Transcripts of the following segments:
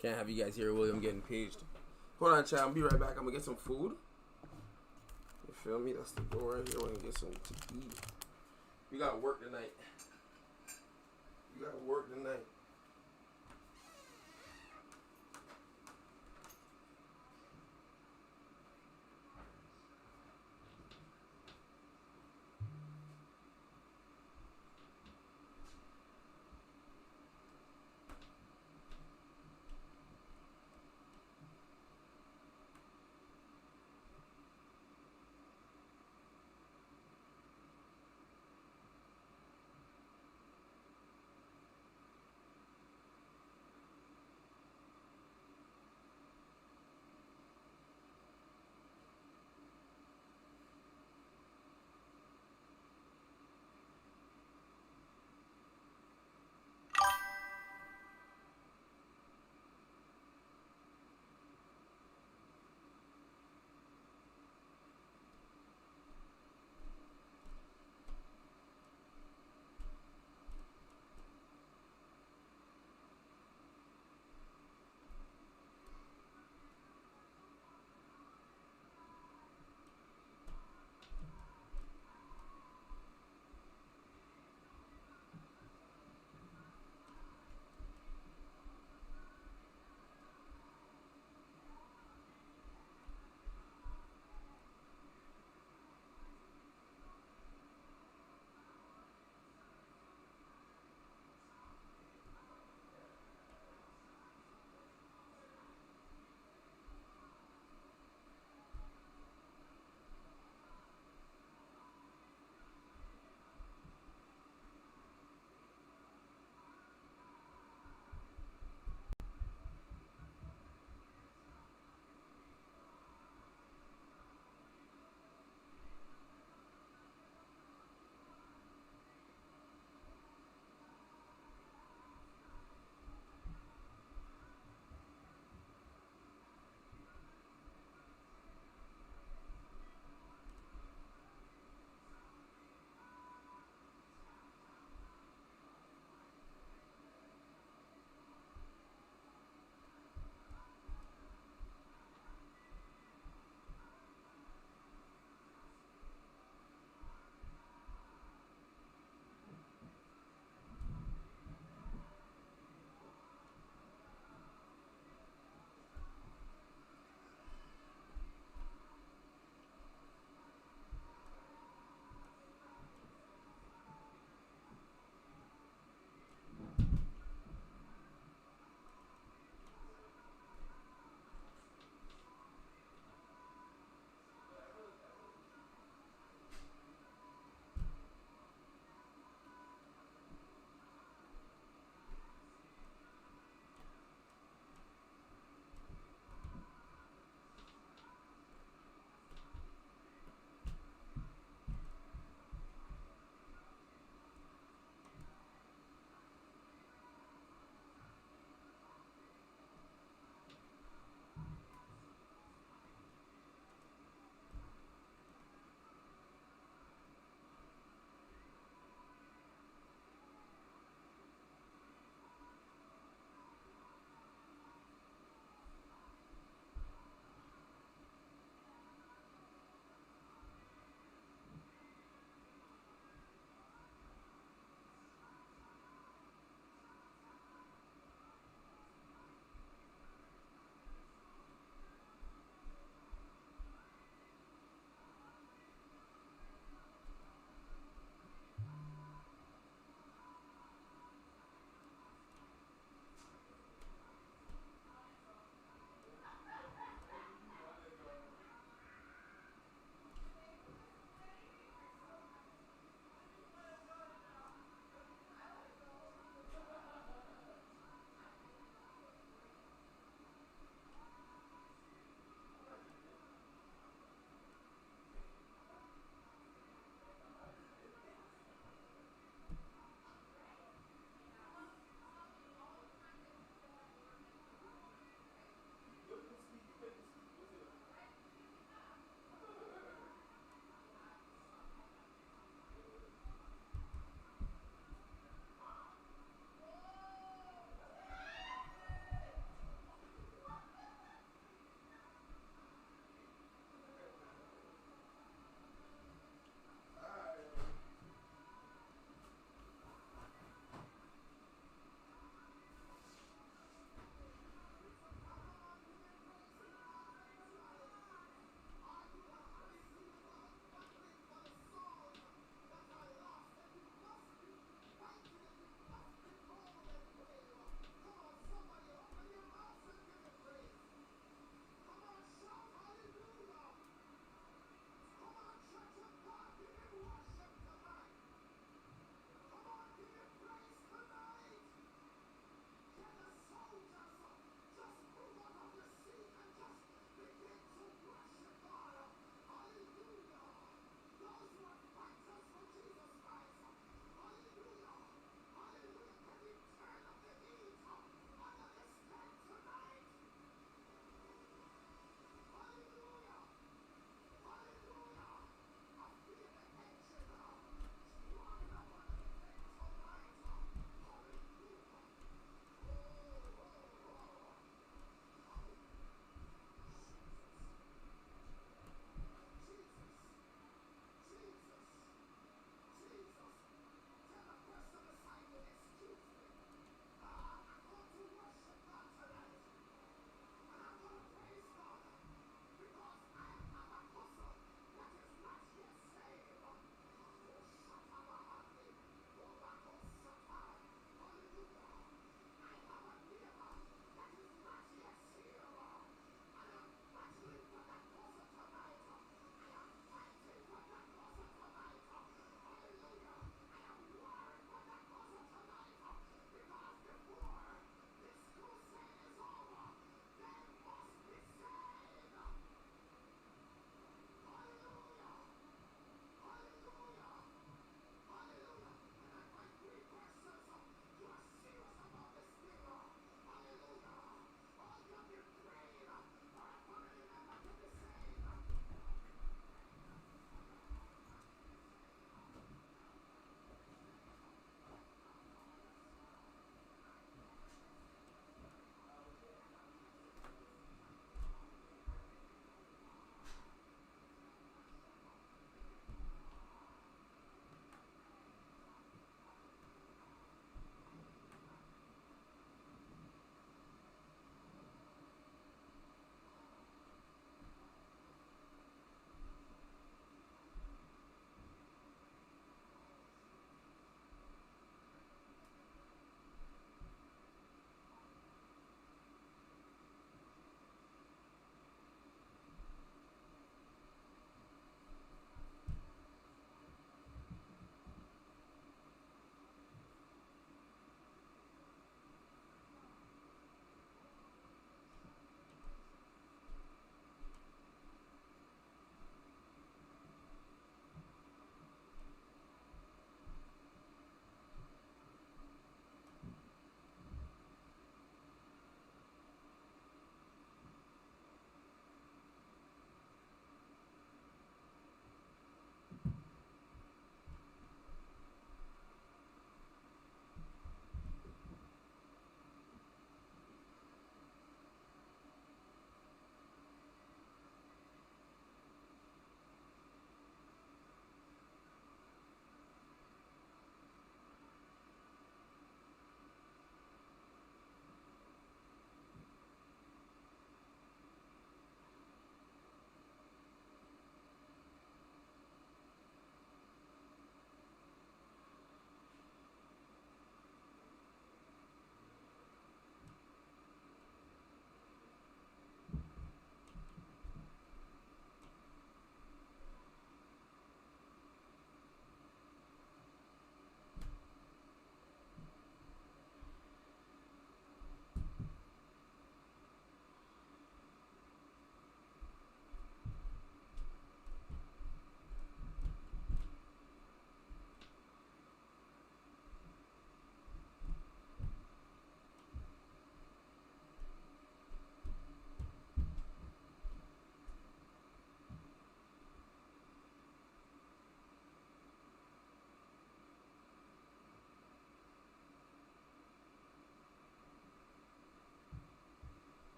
Can't have you guys hear William getting paged. Hold on, chat. I'll be right back. I'm gonna get some food. You feel me? That's the door right here. We're gonna get some to eat. We got work tonight. We got work tonight.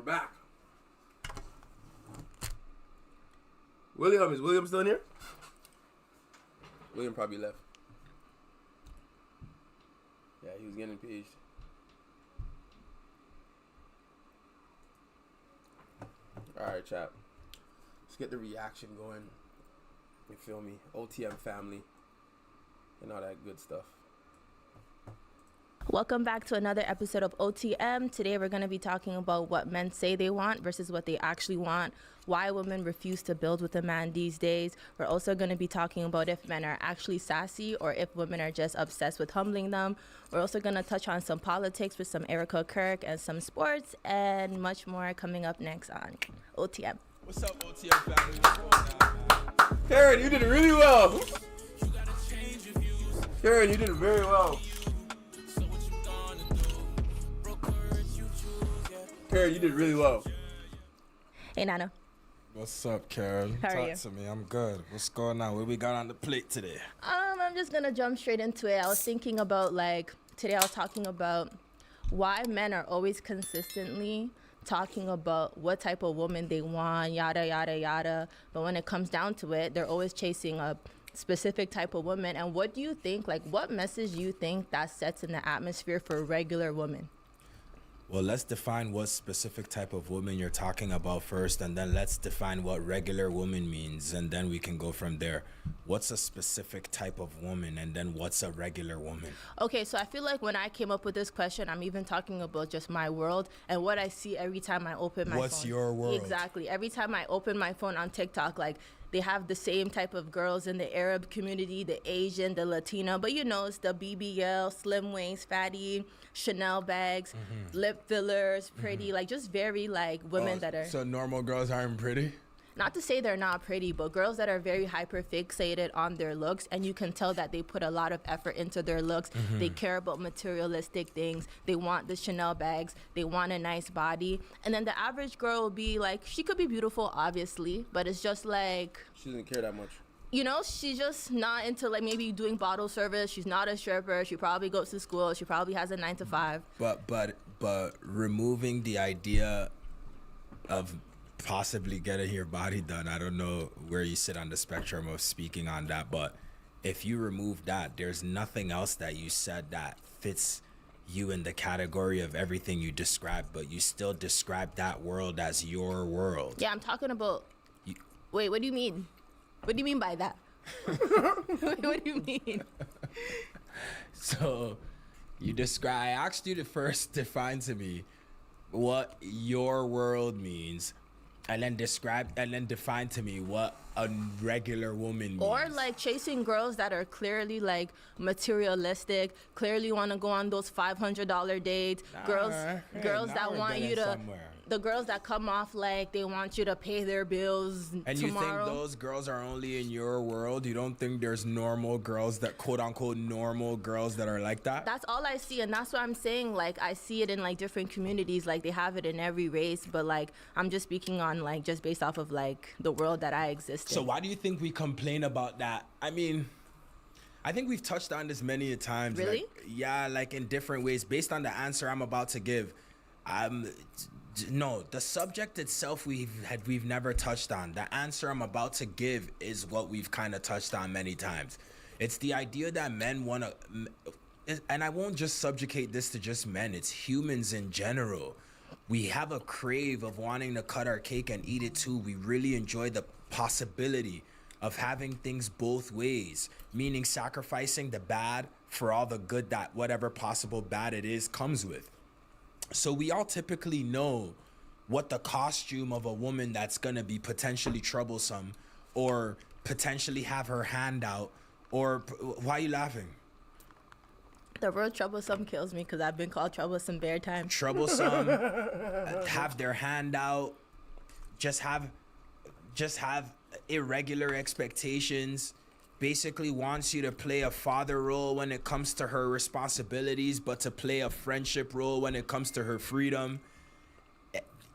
back. William, is William still in here? William probably left. Yeah, he was getting impeached. Alright, chat. Let's get the reaction going. You feel me? OTM family. And all that good stuff. Welcome back to another episode of OTM. Today we're going to be talking about what men say they want versus what they actually want, why women refuse to build with a man these days. We're also going to be talking about if men are actually sassy or if women are just obsessed with humbling them. We're also going to touch on some politics with some Erica Kirk and some sports and much more coming up next on OTM. What's up, OTM family? What's going on, man? Karen, you did really well. Karen, you did very well. Karen, you did really well. Hey, Nana. What's up, Karen? How are you? Talk to me. I'm good. What's going on? What we got on the plate today? I'm just going to jump straight into it. I was thinking about, today I was talking about why men are always consistently talking about what type of woman they want, yada, yada, yada. But when it comes down to it, they're always chasing a specific type of woman. And what do you think, what message do you think that sets in the atmosphere for regular women? Well, let's define what specific type of woman you're talking about first, and then let's define what regular woman means, and then we can go from there. What's a specific type of woman, and then what's a regular woman? Okay, so I feel like when I came up with this question, I'm even talking about just my world and what I see every time I open my phone. What's your world? Exactly. Every time I open my phone on TikTok, they have the same type of girls in the Arab community, the Asian, the Latino, but it's the BBL, slim waist, fatty, Chanel bags, lip fillers, pretty, just very women that are. So normal girls aren't pretty? Not to say they're not pretty, but girls that are very hyper fixated on their looks, and you can tell that they put a lot of effort into their looks. They care about materialistic things. They want the Chanel bags. They want a nice body. And then the average girl will be she could be beautiful, obviously, but it's just she doesn't care that much. She's just not into maybe doing bottle service. She's not a stripper. She probably goes to school. She probably has a 9 to 5. But removing the idea of possibly getting your body done, I don't know where you sit on the spectrum of speaking on that, but if you remove that, there's nothing else that you said that fits you in the category of everything you described, but you still describe that world as your world. Yeah, I'm talking about. Wait, what do you mean? What do you mean by that? What do you mean? So I asked you to first define to me what your world means, and then define to me what a regular woman means. Or chasing girls that are clearly materialistic, clearly want to go on those $500 dates. Girls that want you to. Somewhere. The girls that come off they want you to pay their bills and tomorrow. You think those girls are only in your world? You don't think there's normal girls that quote unquote normal girls that are like that? That's all I see, and that's what I'm saying. I see it in different communities. They have it in every race, but I'm just speaking on just based off of the world that I exist in. So why do you think we complain about that? I mean, I think we've touched on this many a times. Really? In different ways. Based on the answer I'm about to give, no, the subject itself we've never touched on. The answer I'm about to give is what we've kind of touched on many times. It's the idea that men want to, and I won't just subjugate this to just men, it's humans in general. We have a crave of wanting to cut our cake and eat it too. We really enjoy the possibility of having things both ways, meaning sacrificing the bad for all the good that whatever possible bad it is comes with. So we all typically know what the costume of a woman that's gonna be potentially troublesome or potentially have her hand out, or why are you laughing? The word troublesome kills me because I've been called troublesome bare time. Troublesome, have their hand out, just have irregular expectations, basically wants you to play a father role when it comes to her responsibilities, but to play a friendship role when it comes to her freedom.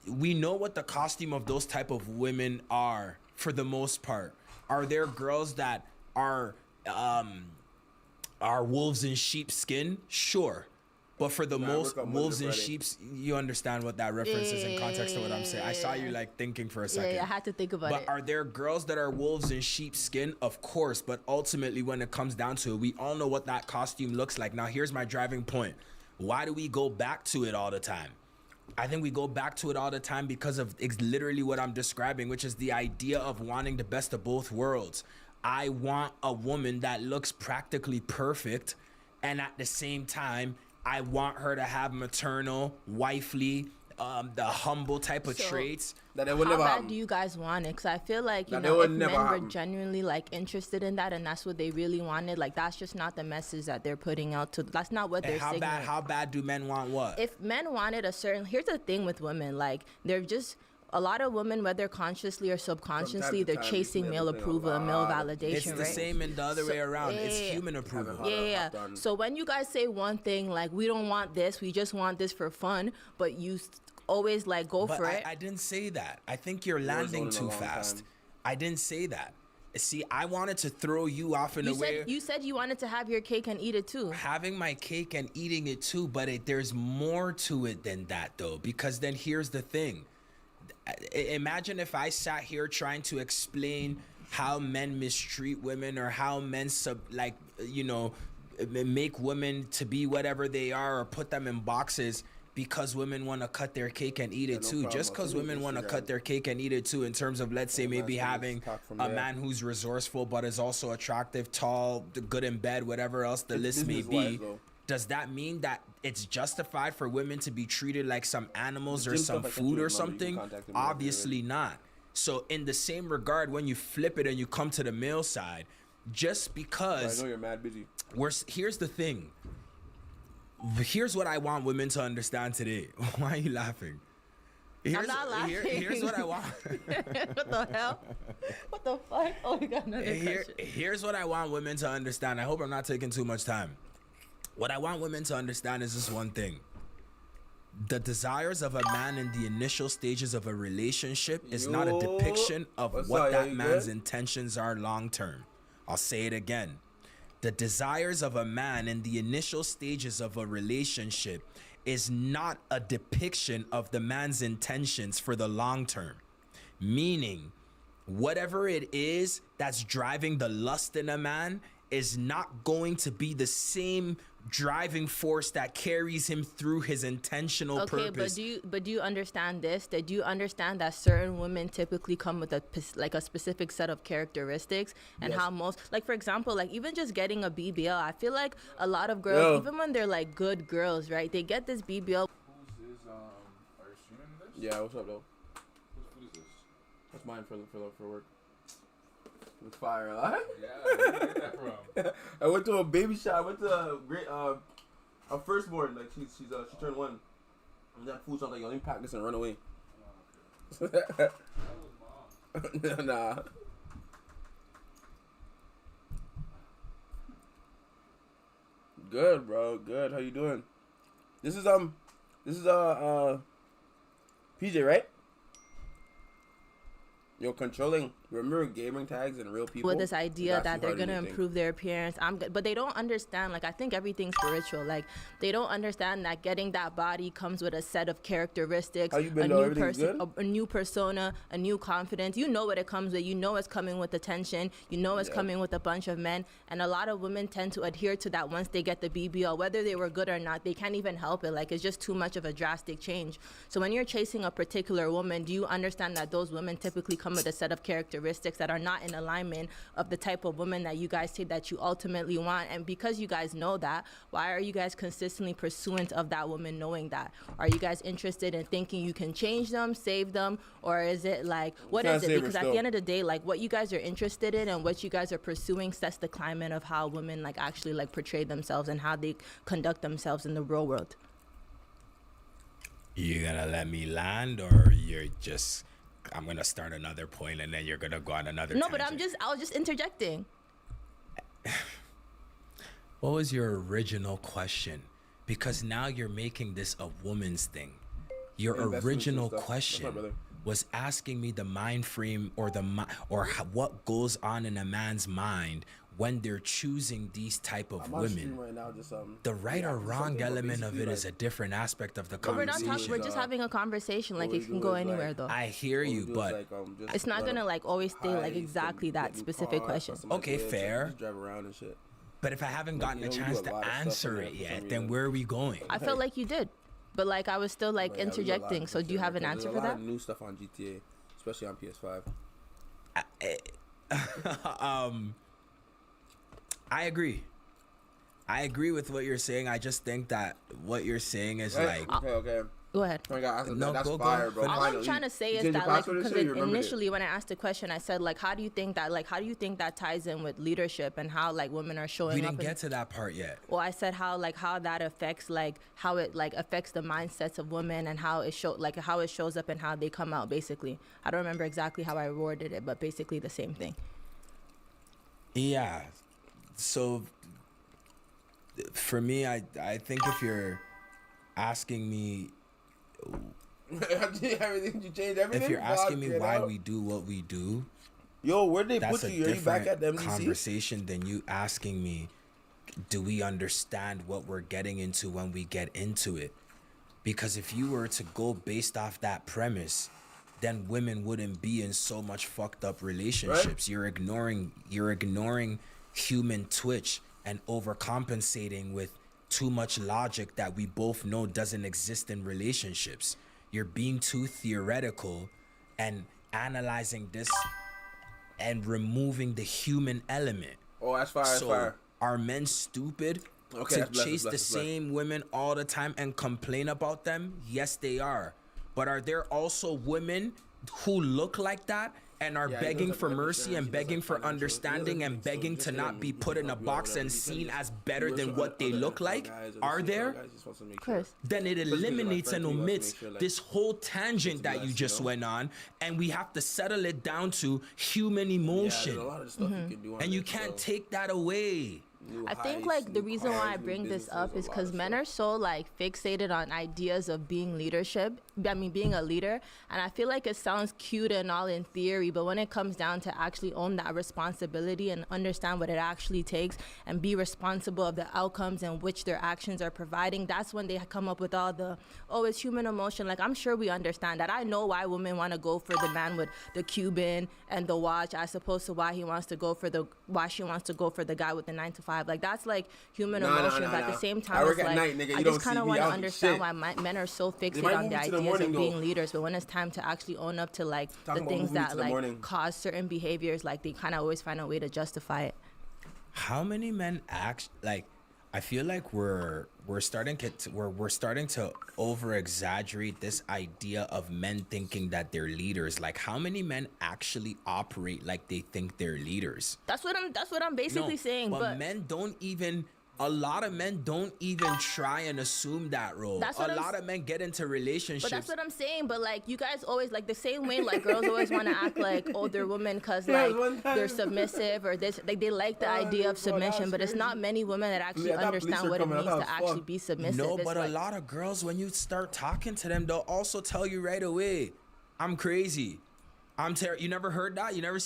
We know what the costume of those type of women are for the most part. Are there girls that are wolves in sheep's skin? Sure. But for the Nah, I most work on Monday to wolves and Friday. sheeps, you understand what that reference is in context to what I'm saying. I saw you like thinking for a second. Yeah, I had to think about But it. are there girls that are wolves in sheep's skin? Of course. But ultimately, when it comes down to it, we all know what that costume looks like. Now, here's my driving point. Why do we go back to it all the time? I think we go back to it all the time because of literally what I'm describing, which is the idea of wanting the best of both worlds. I want a woman that looks practically perfect, and at the same time, I want her to have maternal, wifely, the humble type of So- traits. That it would How never bad happen. do you guys want it? Because I feel like, you That know, would if never men were happen. genuinely like interested in that and that's what they really wanted, like that's just not the message that they're putting out to. That's not what they're And signaling. how bad do men want what? If men wanted a certain, here's the thing with women, like they're just a lot of women, whether consciously or subconsciously, to they're time, chasing it's male everything a approval and male lot of validation, It's the right? same in the other way around. It's yeah. human approval. Haven't Yeah, yeah. hopped on. So when you guys say one thing, like we don't want this, we just want this for fun, but you always like go But for it. I didn't say that. I think you're landing zoning a too long fast. time. I didn't say that. See, I wanted to throw you off in a way. You said you wanted to have your cake and eat it too. Having my cake and eating it too, but there's more to it than that though, because then here's the thing. Imagine if I sat here trying to explain how men mistreat women or how men make women to be whatever they are or put them in boxes because women want to cut their cake and eat it no too. problem. Just because Send me women want to Instagram. cut their cake and eat it too, in terms of, let's say, maybe man, so having let's talk from a there. man who's resourceful but is also attractive, tall, good in bed, whatever else the list may business-wise, be. though. Does that mean that it's justified for women to be treated like some animals or gym some stuff, I sent food you or his number. You can something? contact him whenever you're Obviously not. So in the same regard, when you flip it and you come to the male side, just I because know you're mad busy. here's the thing. Here's what I want women to understand today. Why are you laughing? I'm not laughing. Here's what I want. What the hell? What the fuck? Oh, we got another question. Here's what I want women to understand. I hope I'm not taking too much time. What I want women to understand is this one thing. The desires of a man in the initial stages of a relationship is not a Yo, depiction of what's what up, that you man's good? intentions are long term. I'll say it again. The desires of a man in the initial stages of a relationship is not a depiction of the man's intentions for the long term. Meaning, whatever it is that's driving the lust in a man is not going to be the same driving force that carries him through his intentional Okay, purpose. but do you understand this? That do you understand that certain women typically come with a specific set of characteristics, and Yes. how most, like for example, like even just getting a BBL, I feel like a lot of girls, Yeah. even when they're like good girls, right? They get this BBL. Are you streaming this? Yeah, what's up, though? Whose food is this? That's mine for work. It's fire, huh? Yeah, where did you get that from? I went to a baby shower. I went to a firstborn. Like she turned 1. And that food sounds like, yo, let me pack this and run away. That was mom. Nah. Good, bro. Good. How you doing? This is PJ, right? You're controlling. Remember gaming tags and real people. with this idea It's that actually they're harder gonna than you think. improve their appearance. I'm good, but they don't understand. Like I think everything's spiritual. Like they don't understand that getting that body comes with a set of characteristics, How you been, a though? new Everything's person, good? a new persona, a new confidence. You know what it comes with. You know it's coming with attention. You know it's Yeah. coming with a bunch of men. And a lot of women tend to adhere to that once they get the BBL, whether they were good or not. They can't even help it. Like it's just too much of a drastic change. So when you're chasing a particular woman, do you understand that those women typically come with a set of characteristics that are not in alignment of the type of woman that you guys say that you ultimately want? And because you guys know that, why are you guys consistently pursuant of that woman knowing that? Are you guys interested in thinking you can change them, save them, or is it like, what Trying is to it? save her Because at still. the end of the day, like what you guys are interested in and what you guys are pursuing sets the climate of how women like actually like portray themselves and how they conduct themselves in the real world. You gonna let me land, or you're just, I'm gonna start another point and then you're gonna go on another No, but tangent? I was just interjecting. What was your original question? Because now you're making this a woman's thing. Your Investments original and stuff. That's my question brother. was asking me the mind frame or what goes on in a man's mind when they're choosing these type of I'm on stream women. right now, just The right or just wrong something, but element of basically, it is a different aspect of the But we're not conversation. talking. We're just having a conversation. Like what it we can do go is, anywhere like, though. I hear you, but It's not gonna like always stay like exactly that specific question. Okay, fair. Just drive around and shit. but if I haven't Like, gotten you a know, we do chance a to lot of stuff answer on it there for yet, some then reason. where are we going? I felt like you did, but like I was still like But yeah, we do a lot of interjecting. So shit do you have an because answer there's for a lot that? of new stuff on GTA, especially on PS5. I agree. I agree with what you're saying. I just think that what you're saying is like, Okay. Go ahead. Oh my God, No, that's go. fire, bro. All Finally. I'm trying to say You is changed that your like password and because shit, you remembered it. initially when I asked the question, I said like, how do you think that ties in with leadership and how like women are showing we up? didn't in- get to that part yet. Well, I said how that affects how it affects the mindsets of women and how it shows up and how they come out. Basically, I don't remember exactly how I worded it, but basically the same thing. Yeah. So for me, I think if you're asking me, Everything, you changed everything. if you're asking me Fuck it why out. we do what we do, Yo, where'd they that's put a you? Are you back different at the MDC? conversation than you asking me, do we understand what we're getting into when we get into it? Because if you were to go based off that premise, then women wouldn't be in so much fucked up relationships. You're ignoring human twitch and overcompensating with too much logic that we both know doesn't exist in relationships. You're being too theoretical and analyzing this and removing the human element. Oh, that's fire. That's So fire. are men stupid Okay, to that's blessed, chase that's the blessed, that's blessed. same women all the time and complain about them? Yes, they are. But are there also women who look like that and are Yeah, he begging does, for like, life mercy insurance, and he does, begging like, for financial- understanding he does, and like, so begging just to hit not him, be he can put in a help you out, box whatever. and He said seen he's- as better he works than with what they other look NFL like? guys, Are other there? guys, he just wants to make Of sure. course. Then it Especially because eliminates my and friend, he wants to omits make sure, like, this whole tangent it's that you blessed, just you know? went on, and we have to settle it down to human Yeah, emotion. there's a lot of stuff you can do on And you there, can't so take that away. new I think heists, like the new reason why I cars, new bring this businesses, up a is lot because of men stuff. are so like fixated on ideas of being being a leader, and I feel like it sounds cute and all in theory, but when it comes down to actually own that responsibility and understand what it actually takes and be responsible of the outcomes in which their actions are providing, that's when they come up with all the, oh, it's human emotion. Like I'm sure we understand that. I know why women want to go for the man with the Cuban and the watch as opposed to why she wants to go for the guy with the 9 to 5. Like that's like human emotion, but at the same time, I work it's at like night, nigga. You I don't just kind see of me want to out in understand shit. why men are so might fixated on move the me to the ideas morning, of though. being leaders, but when it's time to actually own up to like Talking the about things moving me that to the like morning. cause certain behaviors, like they kind of always find a way to justify it. How many men act like? I feel like we're starting to over exaggerate this idea of men thinking that they're leaders. Like how many men actually operate like they think they're leaders? That's what I'm basically saying. But men don't even. A lot of men don't even try and assume that role. That's A what I'm lot s- of men get into relationships. But that's what I'm saying. But like you guys always like the same way like girls always want to act like older women because Yeah, like one time- they're submissive or this like they like the idea of bro, that's submission. But it's not crazy. many women that actually Yeah, that police understand are what it coming. I means thought, to actually fuck. be submissive. No, It's but like, a lot of girls, when you start talking to them, they'll also tell you right away, "I'm crazy. You never heard that? You never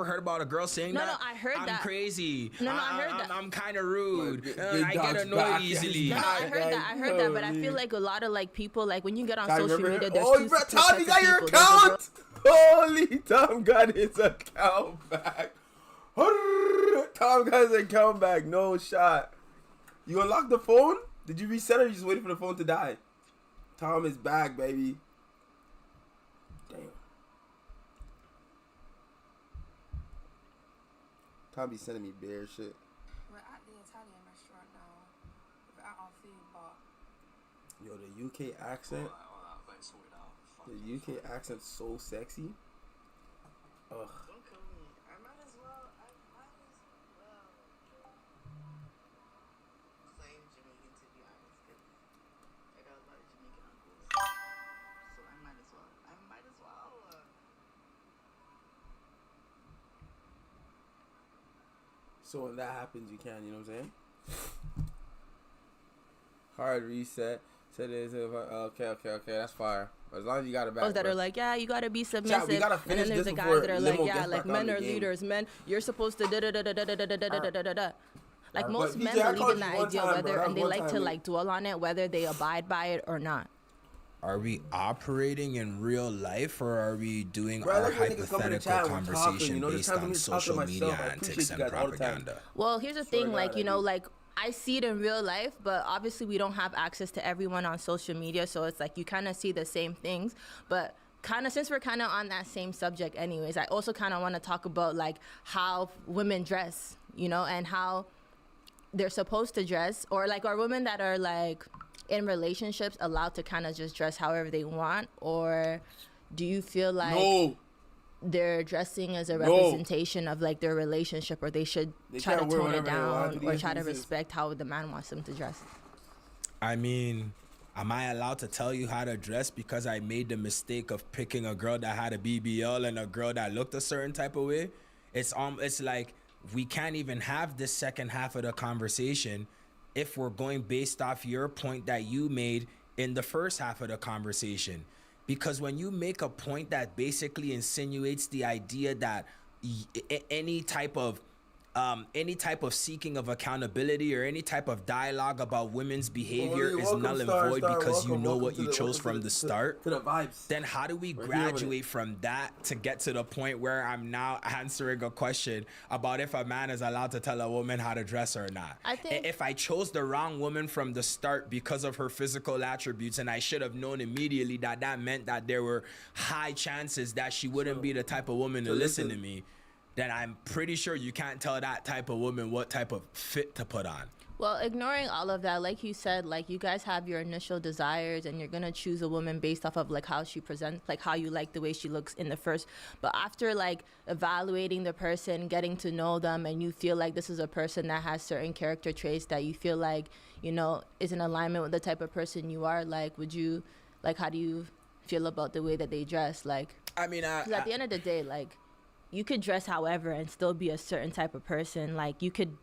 heard about a girl saying No, that? no, I heard I'm that. crazy. No, I heard that. I'm kind of rude. Big I get dog's annoyed back. easily." No, I heard that, but I feel Holy. like a lot of like people like when you get on Tom, social remember? media, there's Oh, two you got types Tom, you of got your people. There's the girl- account. Holy, Tom got his account back. Tom got his account back. No shot. You unlocked the phone? Did you reset it or you just waited for the phone to die? Tom is back, baby. Damn. Tom be sending me bear shit. We're at the Italian restaurant now. We're at our food bar. Yo, the UK accent. The UK accent's so sexy. Ugh. Don't kill me. I might as well. Claim Jamaican to be honest, because I got a lot of Jamaican uncles. So I might as well. So when that happens, you can, you know what I'm saying? Hard reset. Said it is. Okay, that's fire. As long as you got it back. Those that bro. are like, yeah, you gotta be submissive. gotta And finish then there's this the guys before that are like, Limo yeah, gets like back on men the are game. leaders. Men, you're supposed to da da da da da da da da da da da. Like But most men PJ, I believe called in you that one idea, time, bro. whether That and was they one like time, to man. like dwell on it, whether they abide by it or not. Are we operating in real life, or are we doing Bro, I our like when niggas come in the hypothetical chat and we're talking, conversation you know, there's based times on when we talk to social myself. media I appreciate antics you and guys all the time. propaganda? Well, here's the Swear to thing, like, God, you I know, do. like I see it in real life, but obviously we don't have access to everyone on social media, so it's like you kind of see the same things. But kind of since we're kind of on that same subject anyways, I also kind of want to talk about like how women dress, you know, and how they're supposed to dress, or like are women that are like in relationships allowed to kind of just dress however they want, or do you feel like No. they're dressing as a No. representation of like their relationship, or they should They try to can't wear tone it whatever they want down to or these try to instances. respect how the man wants them to dress? I mean, am I allowed to tell you how to dress because I made the mistake of picking a girl that had a BBL and a girl that looked a certain type of way? It's like we can't even have this second half of the conversation if we're going based off your point that you made in the first half of the conversation. Because when you make a point that basically insinuates the idea that any type of seeking of accountability or any type of dialogue about women's behavior is null and void because you know what you chose from the start, To the vibes. then how do we We're here with it. graduate from that to get to the point where I'm now answering a question about if a man is allowed to tell a woman how to dress or not? I think- If I chose the wrong woman from the start because of her physical attributes, and I should have known immediately that that meant that there were high chances that she wouldn't be the type of woman to listen to me, then I'm pretty sure you can't tell that type of woman what type of fit to put on. Well, ignoring all of that, like you said, like you guys have your initial desires and you're gonna choose a woman based off of like how she presents, like how you like the way she looks in the first. But after like evaluating the person, getting to know them, and you feel like this is a person that has certain character traits that you feel like, you know, is in alignment with the type of person you are, like would you, like how do you feel about the way that they dress? Like, I mean, 'cause at the end of the day, like you could dress however and still be a certain type of person. Like you could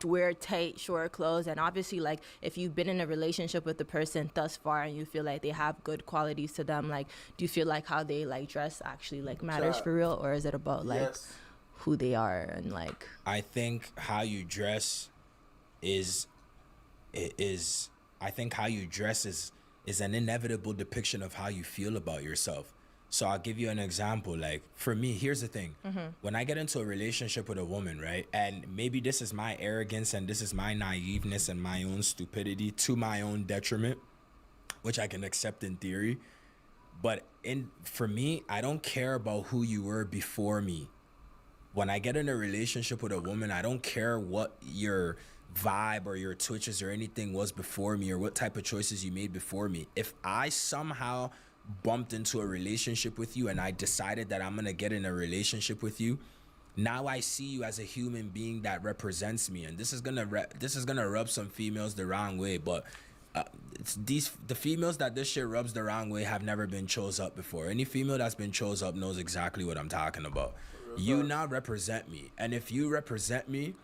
wear tight, short clothes, and obviously, like if you've been in a relationship with the person thus far and you feel like they have good qualities to them, like do you feel like how they like dress actually like matters for real, or is it about like Yes. who they are and like? I think how you dress is I think how you dress is an inevitable depiction of how you feel about yourself. So I'll give you an example. Like for me, here's the thing. When I get into a relationship with a woman, right? And maybe this is my arrogance and this is my naiveness and my own stupidity to my own detriment, which I can accept in theory. But for me, I don't care about who you were before me. When I get in a relationship with a woman, I don't care what your vibe or your twitches or anything was before me or what type of choices you made before me. If I somehow bumped into a relationship with you and I decided that I'm gonna get in a relationship with you, now I see you as a human being that represents me, and this is gonna rub some females the wrong way, but the females that this shit rubs the wrong way have never been chose up before. Any female that's been chose up knows exactly what I'm talking about. You now represent me, and if you represent me,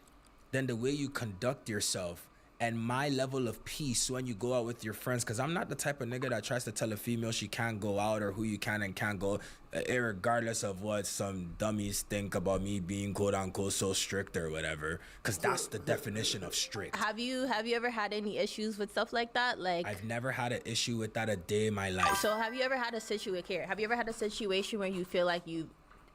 then the way you conduct yourself and my level of peace when you go out with your friends, because I'm not the type of nigga that tries to tell a female she can't go out or who you can and can't go, regardless of what some dummies think about me being quote unquote so strict or whatever, because that's the definition of strict. Have you ever had any issues with stuff like that? Like, I've never had an issue with that a day in my life. so have you ever had a situation where you feel like you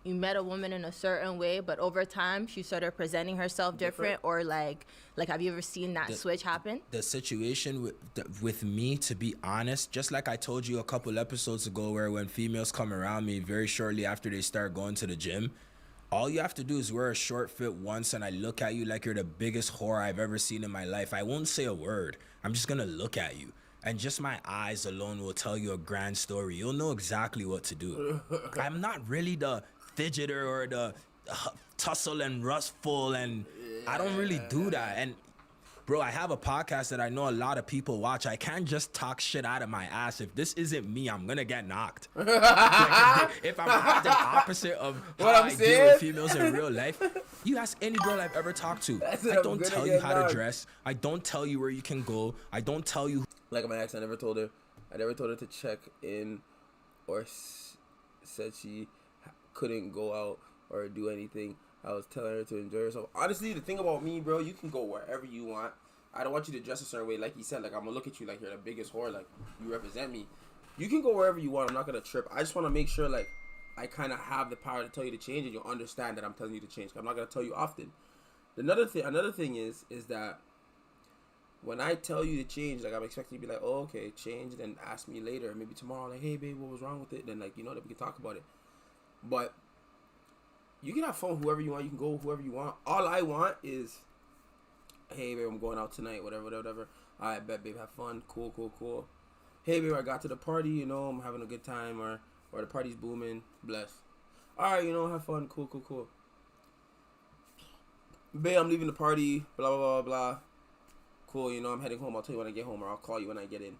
met a woman in a certain way, but over time she started presenting herself different, or like have you ever seen that switch happen? The situation with me, to be honest, just like I told you a couple episodes ago, where when females come around me very shortly after they start going to the gym, all you have to do is wear a short fit once and I look at you like you're the biggest whore I've ever seen in my life. I won't say a word. I'm just gonna look at you. And just my eyes alone will tell you a grand story. You'll know exactly what to do. I'm not really the fidgeter or the tussle and rustful, and I don't really do that. And bro, I have a podcast that I know a lot of people watch. I can't just talk shit out of my ass. If this isn't me, I'm gonna get knocked. Like if I'm acting opposite of What how I'm I deal saying? with females in real life, you ask any girl I've ever talked to, That's it, I I'm don't gonna tell you get how knocked. to dress. I don't tell you where you can go. I don't tell you. Like my ex, I never told her to check in or said she couldn't go out or do anything. I was telling her to enjoy herself. Honestly, the thing about me, bro, you can go wherever you want. I don't want you to dress a certain way. Like he said, like, I'm gonna look at you like you're the biggest whore, like you represent me. You can go wherever you want. I'm not gonna trip. I just want to make sure, like, I kind of have the power to tell you to change, and you'll understand that I'm telling you to change. I'm not gonna tell you often. Another thing is that when I tell you to change, like, I'm expecting you to be like, oh, okay, change, then ask me later, maybe tomorrow, like, hey, babe, what was wrong with it? Then, like, you know, that we can talk about it. But you can have fun with whoever you want. You can go with whoever you want. All I want is, hey, babe, I'm going out tonight, whatever. All right, bet, babe, have fun. Cool. Hey, babe, I got to the party, you know, I'm having a good time, or the party's booming, bless. All right, you know, have fun, cool. Babe, I'm leaving the party, blah, blah, blah, blah. Cool, you know, I'm heading home. I'll tell you when I get home, or I'll call you when I get in.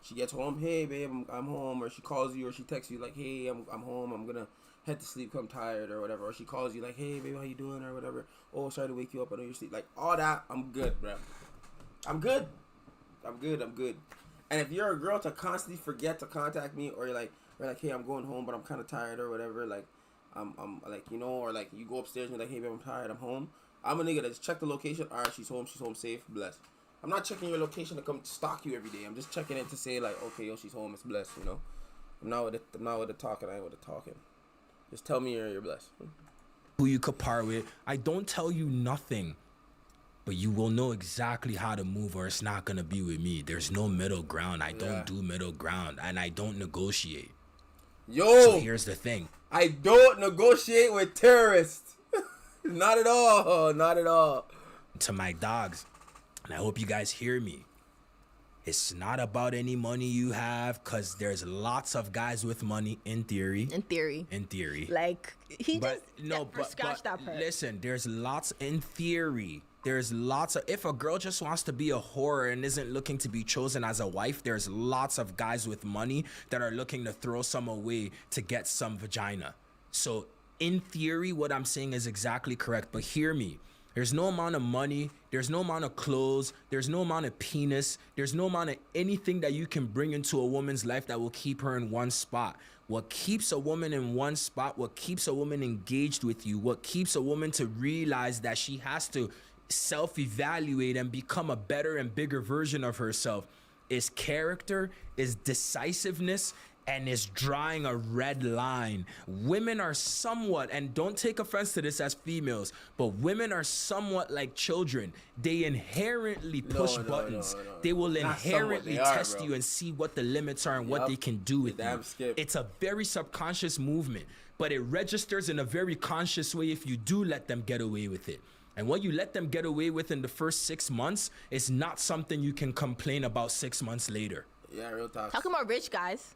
She gets home, hey, babe, I'm home, or she calls you, or she texts you, like, hey, I'm home, I'm gonna head to sleep, 'cause I'm tired, or whatever, or she calls you, like, hey, babe, how you doing, or whatever. Oh, sorry to wake you up, I know you're asleep. Like, all that, I'm good, bro. I'm good. And if you're a girl to constantly forget to contact me, or you're like, hey, I'm going home, but I'm kind of tired, or whatever, like, I'm like, you know, or like, you go upstairs and you're like, hey, babe, I'm tired, I'm home. I'm a nigga that's check the location. All right, she's home safe, blessed. I'm not checking your location to come stalk you every day. I'm just checking it to say, like, okay, yo, she's home, it's blessed, you know. I'm not with the talking, I ain't with the talking. Just tell me you're blessed. Who you could par with. I don't tell you nothing, but you will know exactly how to move, or it's not gonna be with me. There's no middle ground. I don't do middle ground, and I don't negotiate. Yo, so here's the thing. I don't negotiate with terrorists. Not at all. To my dogs, and I hope you guys hear me. It's not about any money you have, because there's lots of guys with money in theory. Like, he but, just no, scratched that part. Listen, there's lots in theory. There's lots of, if a girl just wants to be a whore and isn't looking to be chosen as a wife, there's lots of guys with money that are looking to throw some away to get some vagina. So in theory, what I'm saying is exactly correct, but hear me. There's no amount of money, there's no amount of clothes, there's no amount of penis, there's no amount of anything that you can bring into a woman's life that will keep her in one spot. What keeps a woman in one spot, what keeps a woman engaged with you, what keeps a woman to realize that she has to self-evaluate and become a better and bigger version of herself is character, is decisiveness, and is drawing a red line. Women are somewhat, and don't take offense to this as females, but women are somewhat like children. They inherently push buttons. They will inherently test you and see what the limits are and what they can do with you. It's a very subconscious movement, but it registers in a very conscious way if you do let them get away with it. And what you let them get away with in the first 6 months is not something you can complain about 6 months later. Yeah, real talk. Talking about rich guys.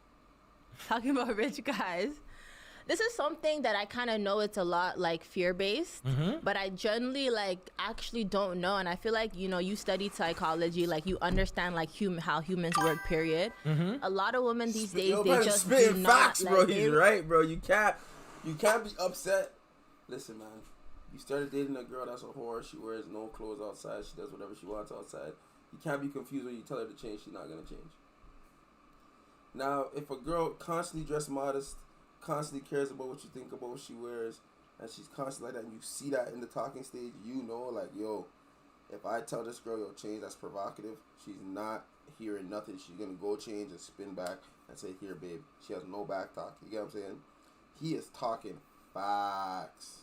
This is something that I kind of know it's a lot like fear-based, but I generally like actually don't know. And I feel like, you know, you studied psychology, like you understand like how humans work, period. A lot of women these days, they just do not, facts, like, bro. He's right, bro. You can't be upset. Listen, man. You started dating a girl that's a whore. She wears no clothes outside. She does whatever she wants outside. You can't be confused when you tell her to change. She's not gonna change. Now, if a girl constantly dressed modest, constantly cares about what you think about what she wears, and she's constantly like that, and you see that in the talking stage, you know, like, yo, if I tell this girl, yo, change, that's provocative. She's not hearing nothing. She's gonna go change and spin back and say, here, babe. She has no back talk. You get what I'm saying? He is talking facts.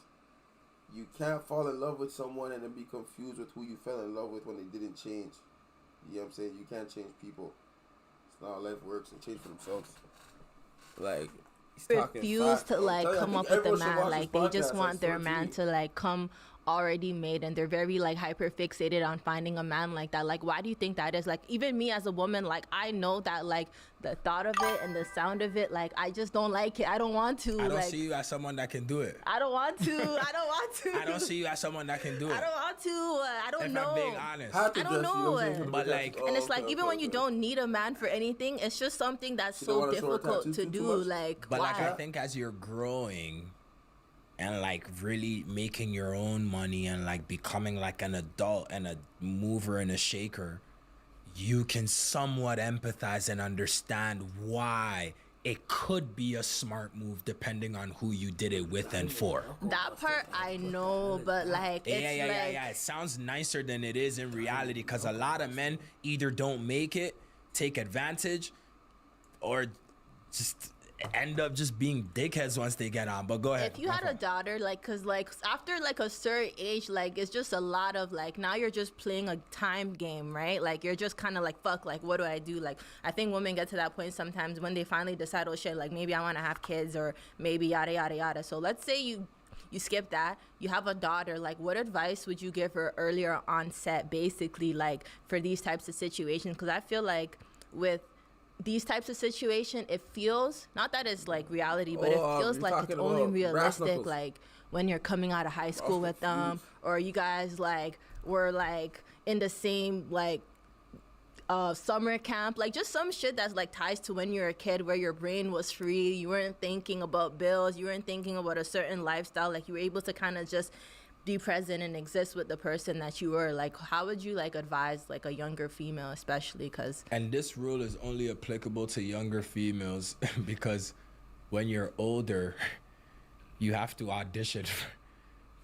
You can't fall in love with someone and then be confused with who you fell in love with when they didn't change. You know what I'm saying? You can't change people. It's not how life works. They change for themselves. Like, he's talking refuse to like I come think up with a everyone should man. watch Like this they just podcast, want I their swear to man you. to like come already made, and they're very like hyper fixated on finding a man like that. Like, why do you think that is? Like, even me as a woman, like I know that like the thought of it and the sound of it, like I just don't like it. I don't want to. I don't like, see you as someone that can do it. I don't want to. I don't see you as someone that can do it. I don't want to. I don't if know. I'm being honest. Have to I don't dress, you know what I'm know. saying? But, like- And it's like okay, even when you okay. don't need a man for anything, it's just something that's You don't so wanna show her difficult tattoos to too do. much? Like, But why? like I think as you're growing and like really making your own money and like becoming like an adult and a mover and a shaker, you can somewhat empathize and understand why it could be a smart move depending on who you did it with and for. That part I know, but like it's Yeah. It sounds nicer than it is in reality because a lot of men either don't make it, take advantage, or just end up just being dickheads once they get on. But go ahead. If you had a daughter, like, cause like after like a certain age, like it's just a lot of like now you're just playing a time game, right? Like you're just kind of like fuck, like what do I do? Like I think women get to that point sometimes when they finally decide, oh shit, like maybe I want to have kids or maybe yada yada yada. So let's say you skip that, you have a daughter, like what advice would you give her earlier on set, basically, like for these types of situations? Because I feel like with these types of situation, it feels not that it's like reality, but it feels like it's only realistic like when you're coming out of high school with them, or you guys like were like in the same like summer camp, like just some shit that's like ties to when you're a kid where your brain was free, you weren't thinking about bills, you weren't thinking about a certain lifestyle, like you were able to kind of just be present and exist with the person that you were. Like how would you like advise like a younger female, especially because and this rule is only applicable to younger females because when you're older you have to audition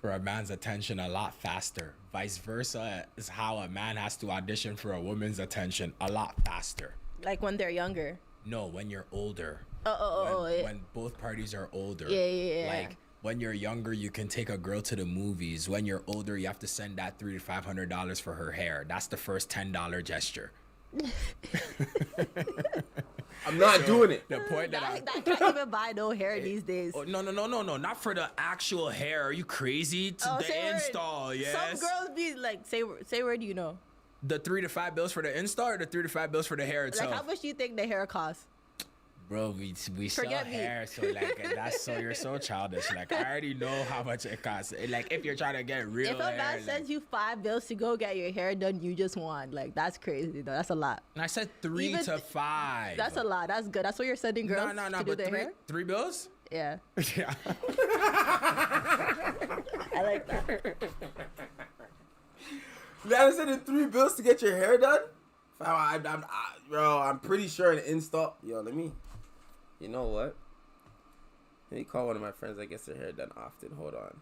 for a man's attention a lot faster. Vice versa is how a man has to audition for a woman's attention a lot faster. like when they're younger? No, when you're older. Yeah. When both parties are older. Yeah. Like when you're younger, you can take a girl to the movies. When you're older, you have to send that $300 to $500 for her hair. That's the first $10 gesture. I'm not doing it. The point that I can't even buy no hair these days. Oh, no, not for the actual hair. Are you crazy? To the install, yes. Some girls be like, say where do you know? The $3 to $5 for the install, or the $3 to $5 for the hair itself? Like how much do you think the hair costs? Bro, we sell hair, so like that's so you're so childish. Like I already know how much it costs. Like if you're trying to get real if a hair, man sends you $5 to go get your hair done, you just won. Like that's crazy though. That's a lot. and I said 3 to 5. That's a lot. That's good. That's what you're sending girls No, to do but their hair? three bills? Yeah. Yeah. I like that. Man, I said $3 to get your hair done? Bro, I'm pretty sure an install. Yo, you know what? Let me call one of my friends that gets their hair done often. Hold on.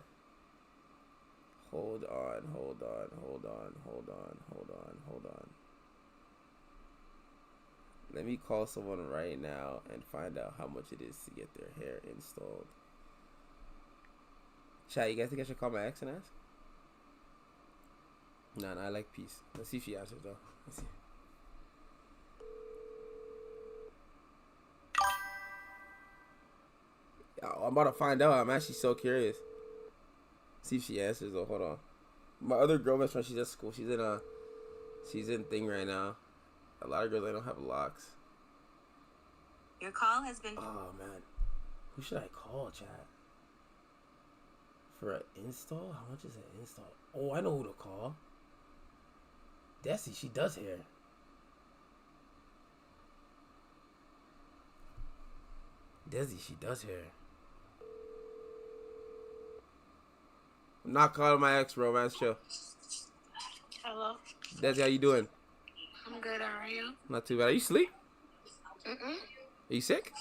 Let me call someone right now and find out how much it is to get their hair installed. Chat, you guys think I should call my ex and ask? Nah, I like peace. Let's see if she answers though. Let's see. I'm about to find out. I'm actually so curious. See if she answers though. Hold on. My other girl best friend, she's at school. She's in thing right now. A lot of girls, they don't have locks. Your call has been. Oh man, who should I call, Chad? For an install? How much is an install? Oh, I know who to call. Desi, she does hair. Desi, she does hair. I'm not calling my ex, bro, man. Chill. Hello. Desi, how you doing? I'm good. How are you? Not too bad. Are you asleep? Mm-mm. Are you sick?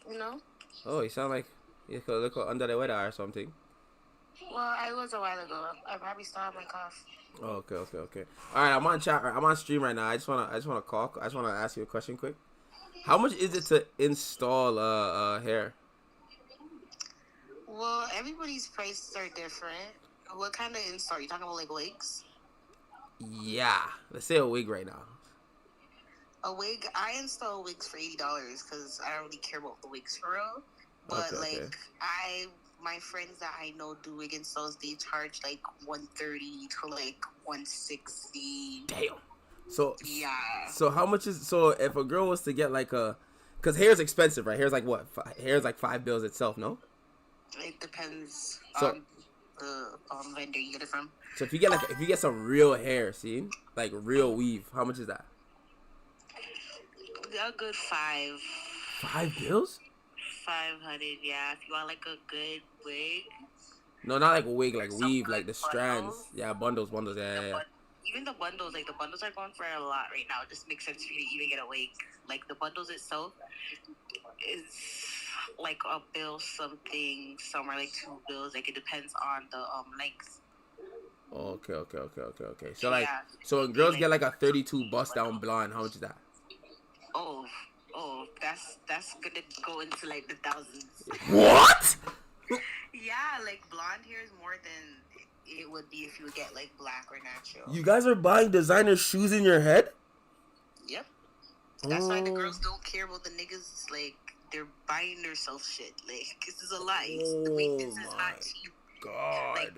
No. Oh, you sound like you look under the weather or something. Well, I was a while ago. I probably still have my cough. Oh, okay. All right, I'm on chat. I'm on stream right now. I just wanna call. I just wanna ask you a question quick. How much is it to install hair? Well, everybody's prices are different. What kind of install? You talking about like wigs? Yeah, let's say a wig right now. A wig? I install wigs for $80 because I don't really care about the wigs for real. But Okay. my friends that I know do wig installs, they charge like $130 to like $160. Damn. So Yeah. So how much is if a girl was to get like cause hair's expensive, right? Hair's like what? Hair's like $5 itself, no? It depends So- on the vendor you get it from. So if you get some real hair, see, like real weave, how much is that? A good $500, $5? yeah. If you want like a good wig. No, not like a wig, like Some weave, good like the strands. bundles. Yeah, bundles, yeah. Even the bundles, like the bundles are going for a lot right now. It just makes sense for you to even get a wig. Like the bundles itself, is like a bill something, somewhere like 2 bills. Like it depends on the length. Okay. So like, Yeah. so when girls get like a 32 bust down blonde, how much is that? Oh, that's gonna go into like the thousands. What? Yeah, like blonde hair is more than it would be if you would get like black or natural. You guys are buying designer shoes in your head? Yep. That's why the girls don't care about the niggas. Like they're buying themselves shit. Like this is a lie. The maintenance is not cheap. God. Like,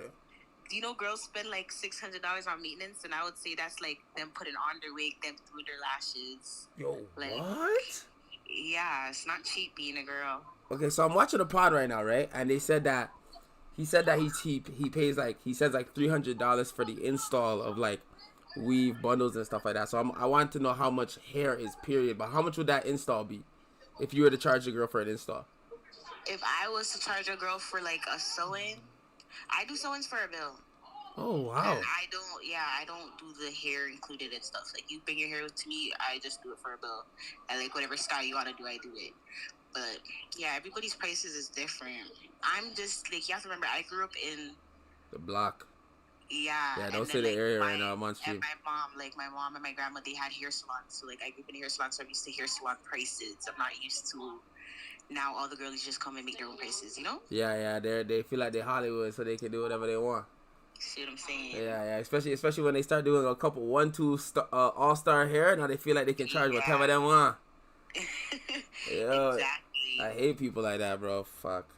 do you know girls spend like $600 on maintenance, and I would say that's like them putting on their wig, them through their lashes. Yo, like, what? Yeah, it's not cheap being a girl. Okay, so I'm watching a pod right now, right? And they said that he pays like he says like $300 for the install of like weave bundles and stuff like that. So I want to know how much hair is period, but how much would that install be if you were to charge a girl for an install? If I was to charge a girl for like a sewing, I do sewings for a bill. Oh wow. And I don't do the hair included and stuff. Like you bring your hair to me, I just do it for a bill. And like whatever style you want to do, I do it. But yeah, everybody's prices is different. I'm just like, you have to remember, I grew up in the block. Yeah, don't say the area right now. I'm on stream. And my mom and my grandma, they had hair salons. So like I grew up in a hair salon, so I'm used to hair salon prices. I'm not used to now all the girlies just come and make their own prices, you know? Yeah, they feel like they're Hollywood, so they can do whatever they want. See what I'm saying? Yeah, especially when they start doing a couple 1-2 all-star hair. Now they feel like they can charge whatever they want. Yo, exactly. I hate people like that, bro. Fuck.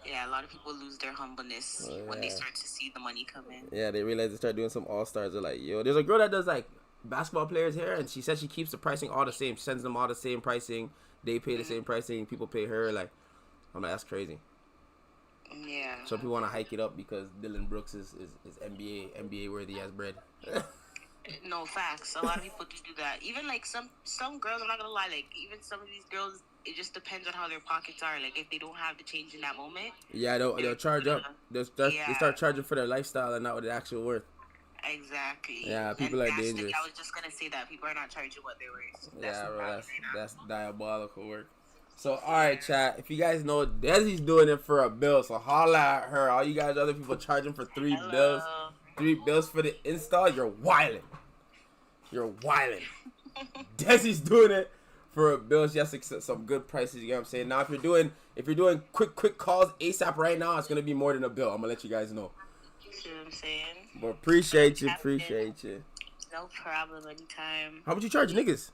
Yeah, a lot of people lose their humbleness when they start to see the money come in. Yeah, they realize they start doing some all-stars. They're like, yo, there's a girl that does like basketball players' hair, and she said she keeps the pricing all the same. She sends them all the same pricing. They pay the same pricing. People pay her. Like, I'm like, that's crazy. Yeah. Some people want to hike it up because Dylan Brooks is NBA worthy as bread. No, facts. A lot of people do that. Even like some girls, I'm not gonna lie, like even some of these girls, it just depends on how their pockets are. Like if they don't have the change in that moment. Yeah, they'll charge up. They start charging for their lifestyle and not what it's actually worth. Exactly. Yeah, people are dangerous. I was just gonna say that people are not charging what they're worth. Yeah, bro, that's diabolical work. So, all right, chat. If you guys know, Desi's doing it for a bill, so holla at her. All you guys, other people charging for 3 bills, 3 bills for the install. You're wilding. Desi's doing it for a bill. She has some good prices. You know what I'm saying? Now, if you're doing quick calls ASAP right now, it's gonna be more than a bill. I'm gonna let you guys know. See what I'm saying? But appreciate you. No problem. Anytime. How much you charge niggas?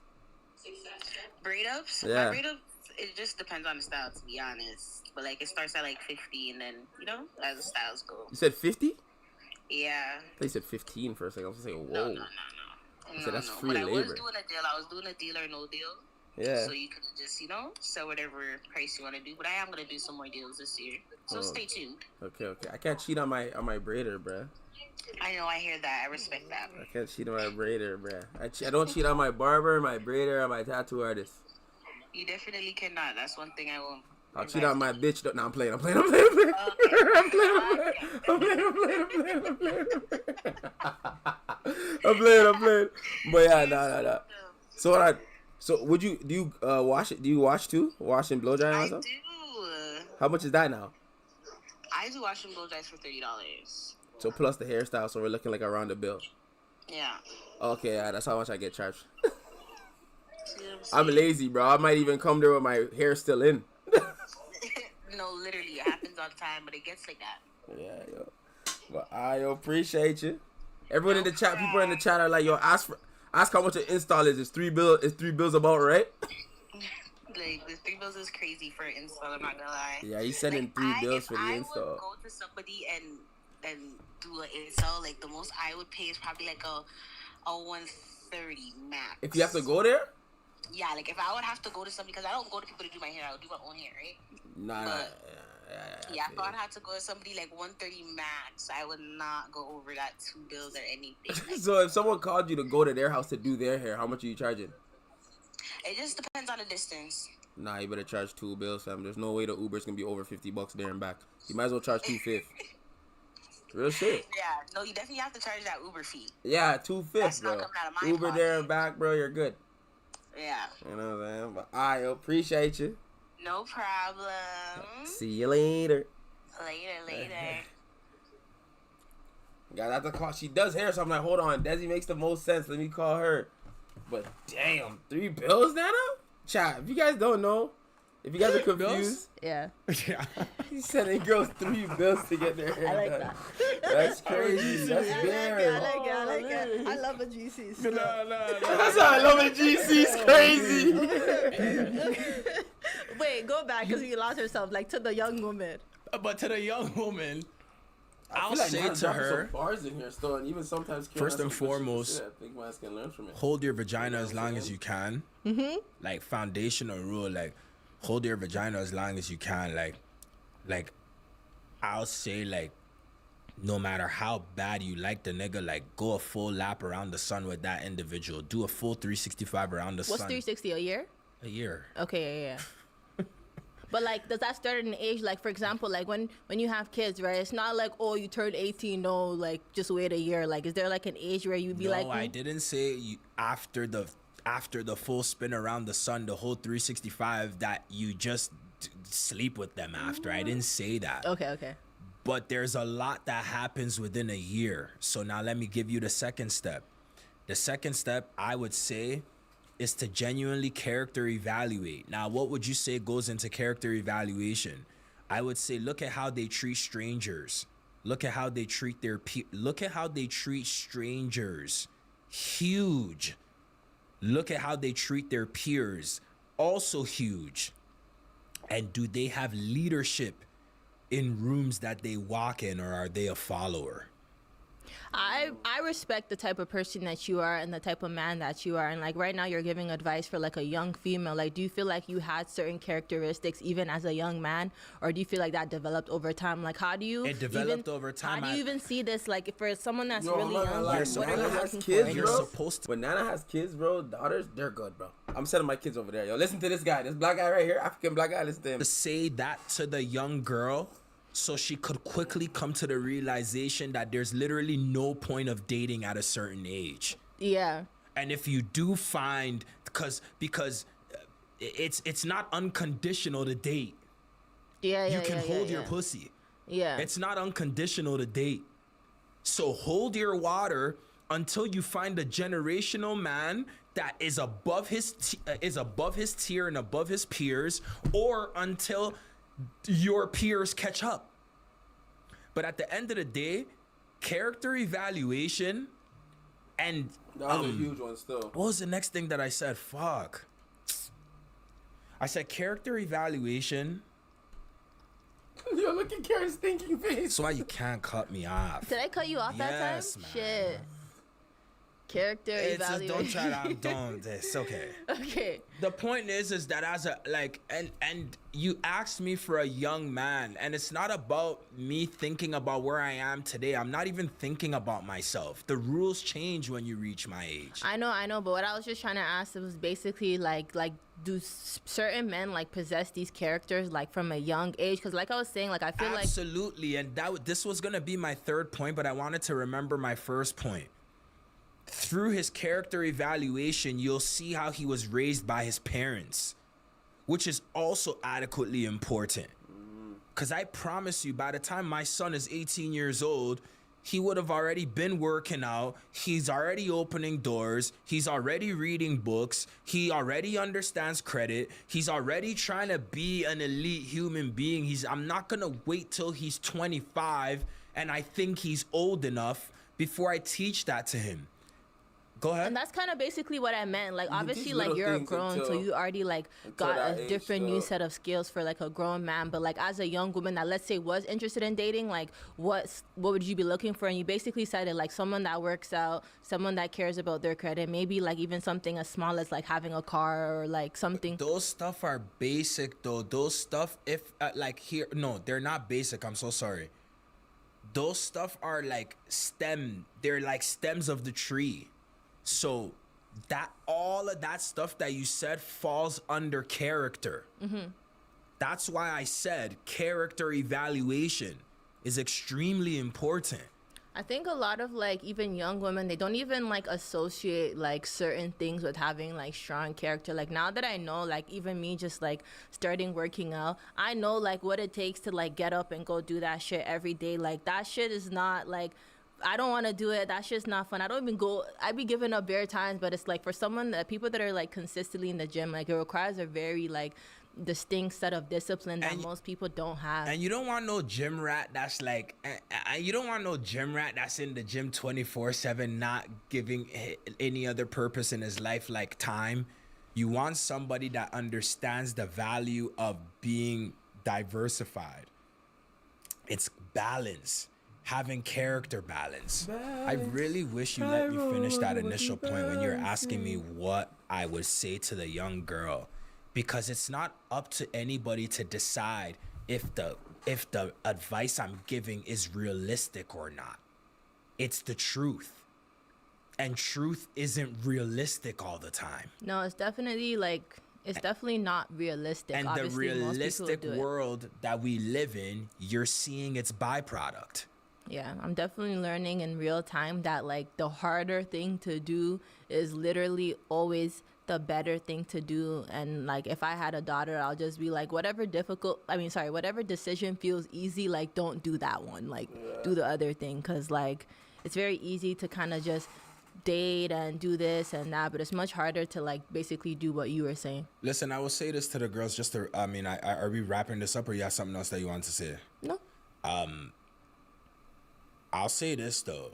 Braid ups? Yeah. My braid ups, it just depends on the style, to be honest. But like it starts at like 50, and then as the styles go. You said 50? Yeah. They said 15 for a second. I was saying, whoa. No. I said that's free but labor. I was doing a deal or no deal. Yeah. So you could just sell whatever price you want to do. But I am gonna do some more deals this year. So stay tuned. Okay. I can't cheat on my braider, bruh. I know, I hear that. I respect that. I can't cheat on my braider, bruh. I don't cheat on my barber, my braider, or my tattoo artist. You definitely cannot. That's one thing I won't. I'll cheat on my bitch. No, I'm playing. Okay. I'm playing. But yeah, no. So would you wash it? Do you wash too? Wash and blow dry I myself? do. How much is that now? I do wash and blow dries for $30. So plus the hairstyle, so we're looking like around the bill. Yeah. Okay, yeah, that's how much I get charged. I'm lazy, bro. I might even come there with my hair still in. No, literally, it happens all the time, but it gets like that. Yeah, yo. But I appreciate you. Everyone in the chat, people in the chat are like, yo, ask how much an install is. Is 3 bills about right? Like the 3 bills is crazy for an install. I'm not gonna lie. Yeah, he's sending 3 bills for the install. I would go to somebody and do an install. Like the most I would pay is probably like a 130 max. If you have to go there? Yeah, like if I would have to go to somebody, because I don't go to people to do my hair, I would do my own hair, right? Nah. Yeah, if I would have to go to somebody like 130 max, I would not go over that 2 bills or anything. So if someone called you to go to their house to do their hair, how much are you charging? It just depends on the distance. Nah, you better charge 2 bills, fam. There's no way the Uber's gonna be over $50 there and back. You might as well charge $250. Real shit. Yeah, no, you definitely have to charge that Uber fee. Yeah, $250, That's bro. not coming out of my Uber pocket. there and back, bro. You're good. Yeah. You know what I'm saying? But I appreciate you. No problem. See you later. Later. Guys, I have to call. She does hair, so I'm like, hold on. Desi makes the most sense. Let me call her. But damn, 3 bills, Nana? Chat, if you guys don't know, if you guys are confused, Yeah. Yeah. he's sending girls 3 bills to get their hair I like done. that. That's crazy. That's bare. I like it. I love a GC. No. That's why I love it. GC's crazy. Wait, go back because you lost yourself, like to the young woman. But to the young woman, I'll feel like say Nana's to dropping her, some bars in here still, and even sometimes Karen first has and some good shit to foremost, say. I think my ass can learn from it. hold your vagina as long as you can. Like foundational rule, like hold your vagina as long as you can. Like I'll say, like, no matter how bad you like the nigga, like go a full lap around the sun with that individual. Do a full 365 around the What's sun. 360 a year? A year. Okay, yeah. But like, does that start at an age? Like, for example, like when you have kids, right? It's not like, oh, you turned 18, no, like just wait a year. Like, is there like an age where you'd be No, like, I didn't say you, after the full spin around the sun, the whole 365, that you just sleep with them after. I didn't say that. Okay. But there's a lot that happens within a year. So now let me give you the second step. The second step, I would say, is to genuinely character evaluate. Now, what would you say goes into character evaluation? I would say, look at how they treat strangers. Look at how they treat look at how they treat strangers. Huge. Look at how they treat their peers. Also huge. And do they have leadership in rooms that they walk in, or are they a follower? I respect the type of person that you are and the type of man that you are. And like right now you're giving advice for like a young female. Like, do you feel like you had certain characteristics even as a young man, or do you feel like that developed over time? Like, how do you It developed over time. How do you even see this? Like, for someone that's Yo, really I'm not young, gonna lie. like, When what are Nana you has looking kids, for? You're bro, supposed to. when Nana has kids, bro, daughters, they're good, bro. I'm sending my kids over there. Yo, listen to this guy. This black guy right here, African black guy, listen to him. To say that to the young girl so she could quickly come to the realization that there's literally no point of dating at a certain age. Yeah. And if you do find, because it's not unconditional to date. Yeah. You can hold yeah. your pussy. Yeah. It's not unconditional to date. So hold your water until you find a generational man that is above his tier and above his peers, or until your peers catch up. But at the end of the day, character evaluation and That was a huge one still. what was the next thing that I said? Fuck. I said character evaluation. Yo, look at Karen's thinking face. That's why you can't cut me off. Did I cut you off that Yes, time? man. Shit. Character It's just evaluation. don't try to don't. It's okay. Okay. The point is that as a like and you asked me for a young man, and it's not about me thinking about where I am today. I'm not even thinking about myself. The rules change when you reach my age. I know, but what I was just trying to ask was basically like do certain men like possess these characters like from a young age? Because like I was saying, like I feel Absolutely, and this was gonna be my third point, but I wanted to remember my first point. Through his character evaluation, you'll see how he was raised by his parents, which is also adequately important. Because I promise you, by the time my son is 18 years old, he would have already been working out. He's already opening doors. He's already reading books. He already understands credit. He's already trying to be an elite human being. I'm not going to wait till he's 25 and I think he's old enough before I teach that to him. Go ahead. And that's kind of basically what I meant. Like, can obviously, teach like, little you're things grown, so until- you already, like, got that a age, different new so- set of skills for, like, a grown man. But, like, as a young woman that, let's say, was interested in dating, like, what would you be looking for? And you basically said it, like, someone that works out, someone that cares about their credit, maybe, like, even something as small as, like, having a car or, like, something. Those stuff are basic, though. Those stuff, if, like, here, no, they're not basic. I'm so sorry. Those stuff are, like, they're like stems of the tree. So that all of that stuff that you said falls under character. That's why I said character evaluation is extremely important. I think a lot of like even young women, they don't even like associate like certain things with having like strong character. Like now that I know, like even me just like starting working out, I know like what it takes to like get up and go do that shit every day. Like that shit is not like, I don't want to do it. That shit's not fun. I don't even go. I be giving up bare times, but it's like for someone that people that are like consistently in the gym, like it requires a very like distinct set of discipline that most people don't have. And you don't want no gym rat that's like, you don't want no gym rat that's in the gym 24/7, not giving any other purpose in his life like time. You want somebody that understands the value of being diversified. It's balance. Having character balance. I really wish you let me finish that initial point when you're asking me what I would say to the young girl, because it's not up to anybody to decide if the advice I'm giving is realistic or not. It's the truth. And truth isn't realistic all the time. No, it's definitely like, it's definitely not realistic. And obviously, the realistic world that we live in, you're seeing its byproduct. Yeah, I'm definitely learning in real time that like the harder thing to do is literally always the better thing to do. And like if I had a daughter, I'll just be like, whatever decision feels easy, like don't do that one, like do the other thing. Because like it's very easy to kind of just date and do this and that, but it's much harder to like basically do what you were saying. Listen, I will say this to the girls just to, are we wrapping this up or you have something else that you want to say? No. I'll say this though,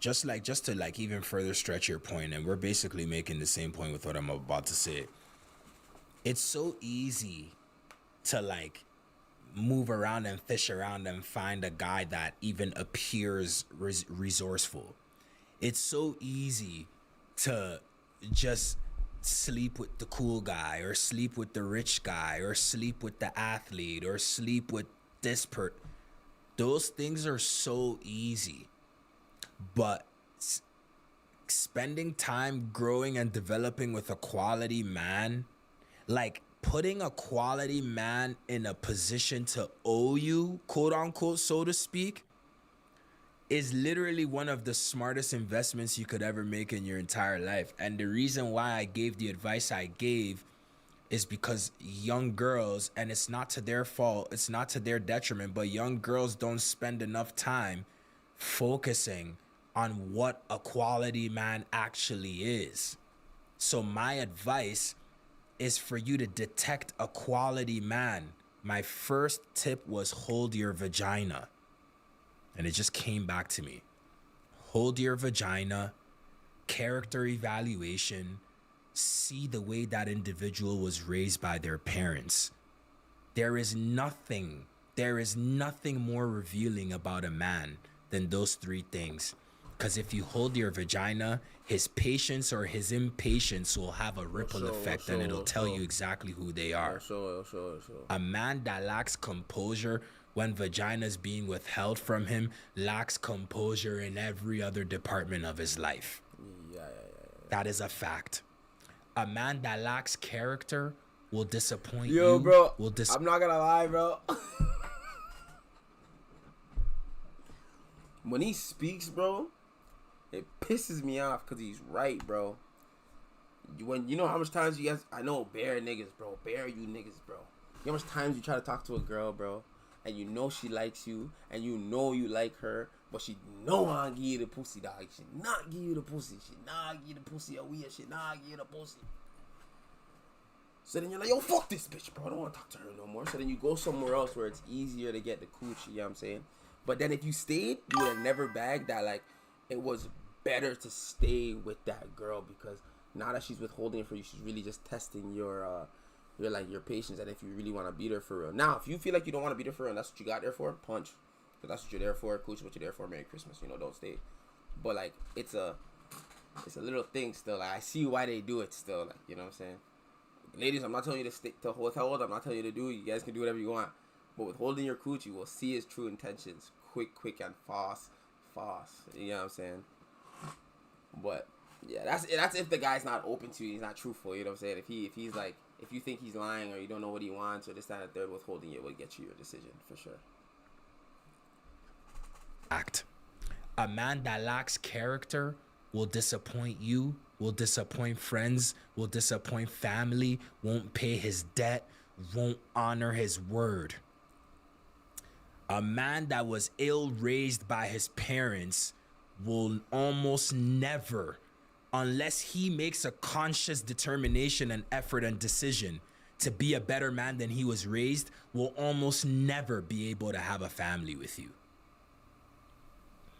just to like even further stretch your point, and we're basically making the same point with what I'm about to say. It's so easy to like move around and fish around and find a guy that even appears resourceful. It's so easy to just sleep with the cool guy or sleep with the rich guy or sleep with the athlete or sleep with this Those things are so easy, but spending time growing and developing with a quality man, like putting a quality man in a position to owe you, quote unquote, so to speak, is literally one of the smartest investments you could ever make in your entire life. And the reason why I gave the advice I gave is because young girls, and it's not to their fault, it's not to their detriment, but young girls don't spend enough time focusing on what a quality man actually is. So my advice is for you to detect a quality man. My first tip was hold your vagina. And it just came back to me. Hold your vagina, character evaluation, see the way that individual was raised by their parents. There is nothing more revealing about a man than those three things. Because if you hold your vagina, his patience or his impatience will have a ripple effect, and it'll tell you exactly who they are. A man that lacks composure when vagina is being withheld from him lacks composure in every other department of his life. That is a fact. A man that lacks character will disappoint you. Yo, bro, I'm not gonna lie, bro. When he speaks, bro, it pisses me off because he's right, bro. When you know how much times you guys, I know bare niggas, bro, bare you niggas, bro. You know how much times you try to talk to a girl, bro, and you know she likes you, and you know you like her, but she no want give you the pussy, dog. She not give you the pussy. She not give you the pussy a weird. She not give you the pussy. So then you're like, yo, fuck this bitch, bro. I don't want to talk to her no more. So then you go somewhere else where it's easier to get the coochie, you know what I'm saying? But then if you stayed, you would have never bagged that. Like, it was better to stay with that girl because now that she's withholding it for you, she's really just testing your patience, and if you really want to beat her for real. Now, if you feel like you don't want to beat her for real and that's what you got there for, punch. Because that's what you're there for. Coochie, what you're there for. Merry Christmas. You know, don't stay. But, like, it's a little thing still. Like, I see why they do it still. Like, you know what I'm saying? Ladies, I'm not telling you to stay to withhold. I'm not telling you to do it. You guys can do whatever you want. But withholding your coochie will see his true intentions. Quick, and fast. You know what I'm saying? But, yeah, that's if the guy's not open to you. He's not truthful. You know what I'm saying? If he's like, if you think he's lying or you don't know what he wants or this, that, and the third, withholding it will get you your decision for sure. Act. A man that lacks character will disappoint you, will disappoint friends, will disappoint family, won't pay his debt, won't honor his word. A man that was ill raised by his parents will almost never, unless he makes a conscious determination and effort and decision to be a better man than he was raised, will almost never be able to have a family with you.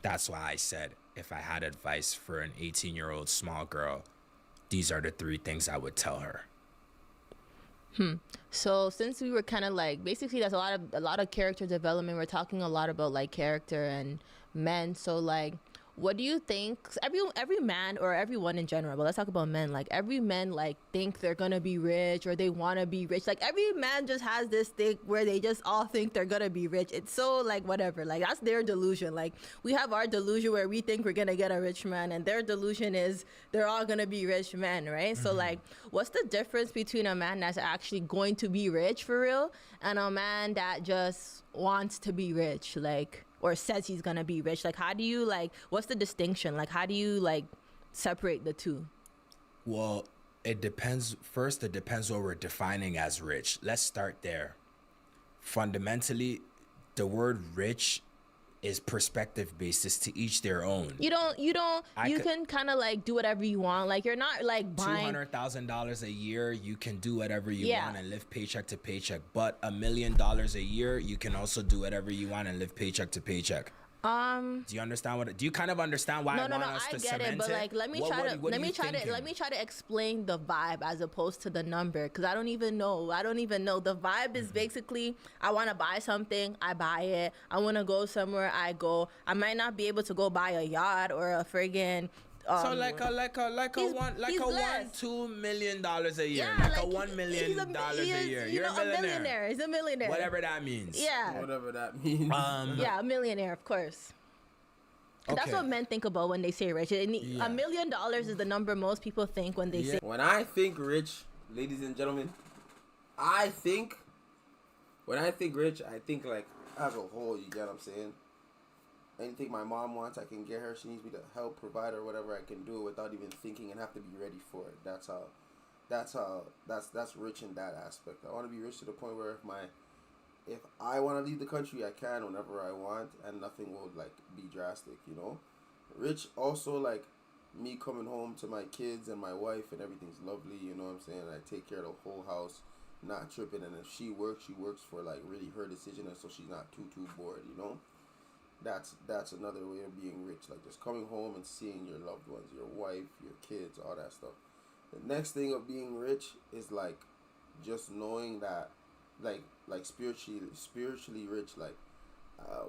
That's why I said, if I had advice for an 18-year-old small girl, these are the 3 things I would tell her. So since we were kind of like, basically there's a lot of character development. We're talking a lot about like character and men. So like, what do you think? 'Cause every man, or everyone in general, but let's talk about men. Like every man like think they're gonna be rich, or they want to be rich. Like every man just has this thing where they just all think they're gonna be rich. It's so like whatever. Like that's their delusion. Like we have our delusion where we think we're gonna get a rich man, and their delusion is they're all gonna be rich men, right? So like, what's the difference between a man that's actually going to be rich for real and a man that just wants to be rich, like, or says he's gonna be rich? Like, how do you like? What's the distinction? Like, how do you like separate the two? Well, it depends. First, it depends what we're defining as rich. Let's start there. Fundamentally, the word rich is perspective based. It's to each their own. You can kind of like do whatever you want. Like you're not like buying $200,000 a year, you can do whatever you Yeah. want and live paycheck to paycheck. But $1 million a year, you can also do whatever you want and live paycheck to paycheck. Do you understand what? Do you kind of understand why I want us to I get cement it, but like let me What try are you to thinking? explain the vibe as opposed to the number, because I don't even know. The vibe is basically, I want to buy something, I buy it. I want to go somewhere, I go. I might not be able to go buy a yacht or a friggin' So like a $1-2 million a year, yeah, like like a $1 million a year. You're a millionaire. He's a millionaire. Whatever that means. Yeah. Whatever that means. Yeah, a millionaire, of course. That's Okay. what men think about when they say rich. Yeah. $1 million is the number most people think when they say. When I think rich, ladies and gentlemen, when I think rich, I think like as a whole, you get what I'm saying? Anything my mom wants, I can get her. She needs me to help, provide, or whatever. I can do it without even thinking and have to be ready for it. That's rich in that aspect. I want to be rich to the point where if I want to leave the country, I can whenever I want, and nothing will like be drastic, you know. Rich also like me coming home to my kids and my wife, and everything's lovely, you know what I'm saying? I take care of the whole house, not tripping, and if she works for like really her decision, and so she's not too bored, you know. That's another way of being rich, like just coming home and seeing your loved ones, your wife, your kids, all that stuff. The next thing of being rich is like just knowing that like spiritually rich, like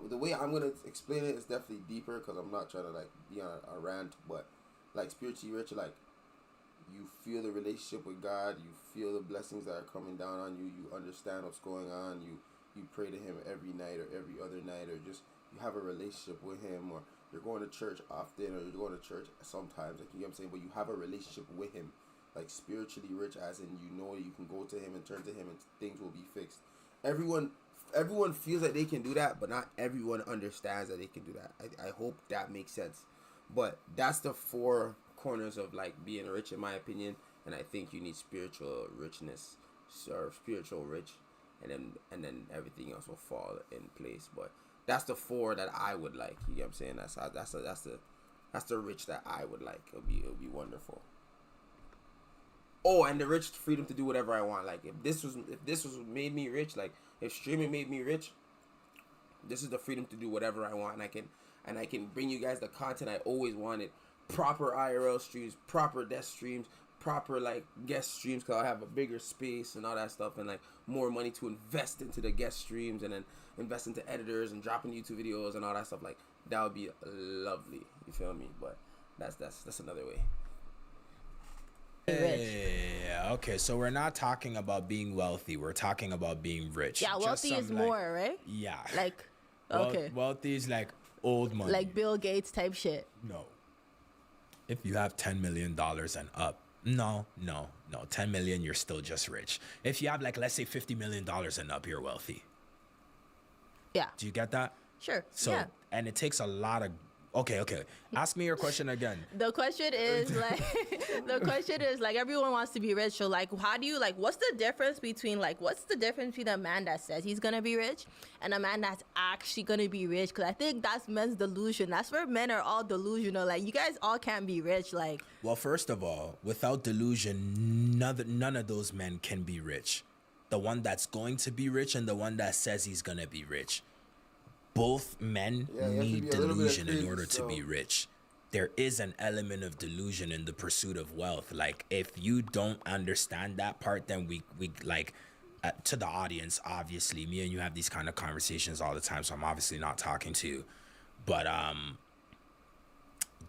the way I'm gonna explain it is definitely deeper, because I'm not trying to like be on a rant, but like spiritually rich, like you feel the relationship with God, you feel the blessings that are coming down on you, you understand what's going on, you pray to him every night or every other night, or just you have a relationship with him, or you're going to church often, or you're going to church sometimes, like, you know what I'm saying, but you have a relationship with him, like spiritually rich, as in you know you can go to him and turn to him and things will be fixed. Everyone feels like they can do that, but not everyone understands that they can do that. I hope that makes sense. But that's the 4 corners of like being rich, in my opinion, and I think you need spiritual richness, or spiritual rich, and then everything else will fall in place. But that's the 4 that I would like. You get what I'm saying? That's the rich that I would like. It'll be wonderful. Oh, and the rich freedom to do whatever I want. Like if this was made me rich, like if streaming made me rich, this is the freedom to do whatever I want, and I can bring you guys the content I always wanted. Proper IRL streams, proper desk streams, proper like guest streams, because I have a bigger space and all that stuff, and like more money to invest into the guest streams, and then invest into editors and dropping YouTube videos and all that stuff. Like that would be lovely. You feel me? But that's another way. Yeah, okay, so we're not talking about being wealthy, we're talking about being rich. Yeah, Just wealthy is some, like, more, right? Yeah. Like, okay. Wealthy is like old money. Like Bill Gates type shit. No. If you have $10 million and up, no. 10 million, you're still just rich. If you have like, let's say $50 million and up, you're wealthy. Yeah. Do you get that? Sure. So, yeah. and it takes a lot of Okay. Ask me your question again. The question is like everyone wants to be rich. So like, how do you like? What's the difference between a man that says he's gonna be rich and a man that's actually gonna be rich? Because I think that's men's delusion. That's where men are all delusional. Like, you guys all can't be rich. Like, Well, first of all, without delusion, none of those men can be rich. The one that's going to be rich and the one that says he's gonna be rich. Both men Yeah, you have to need be a little bit delusion in crazy, order to be so- rich. There is an element of delusion in the pursuit of wealth. Like, if you don't understand that part, then we like, to the audience, obviously, me and you have these kind of conversations all the time, so I'm obviously not talking to you. But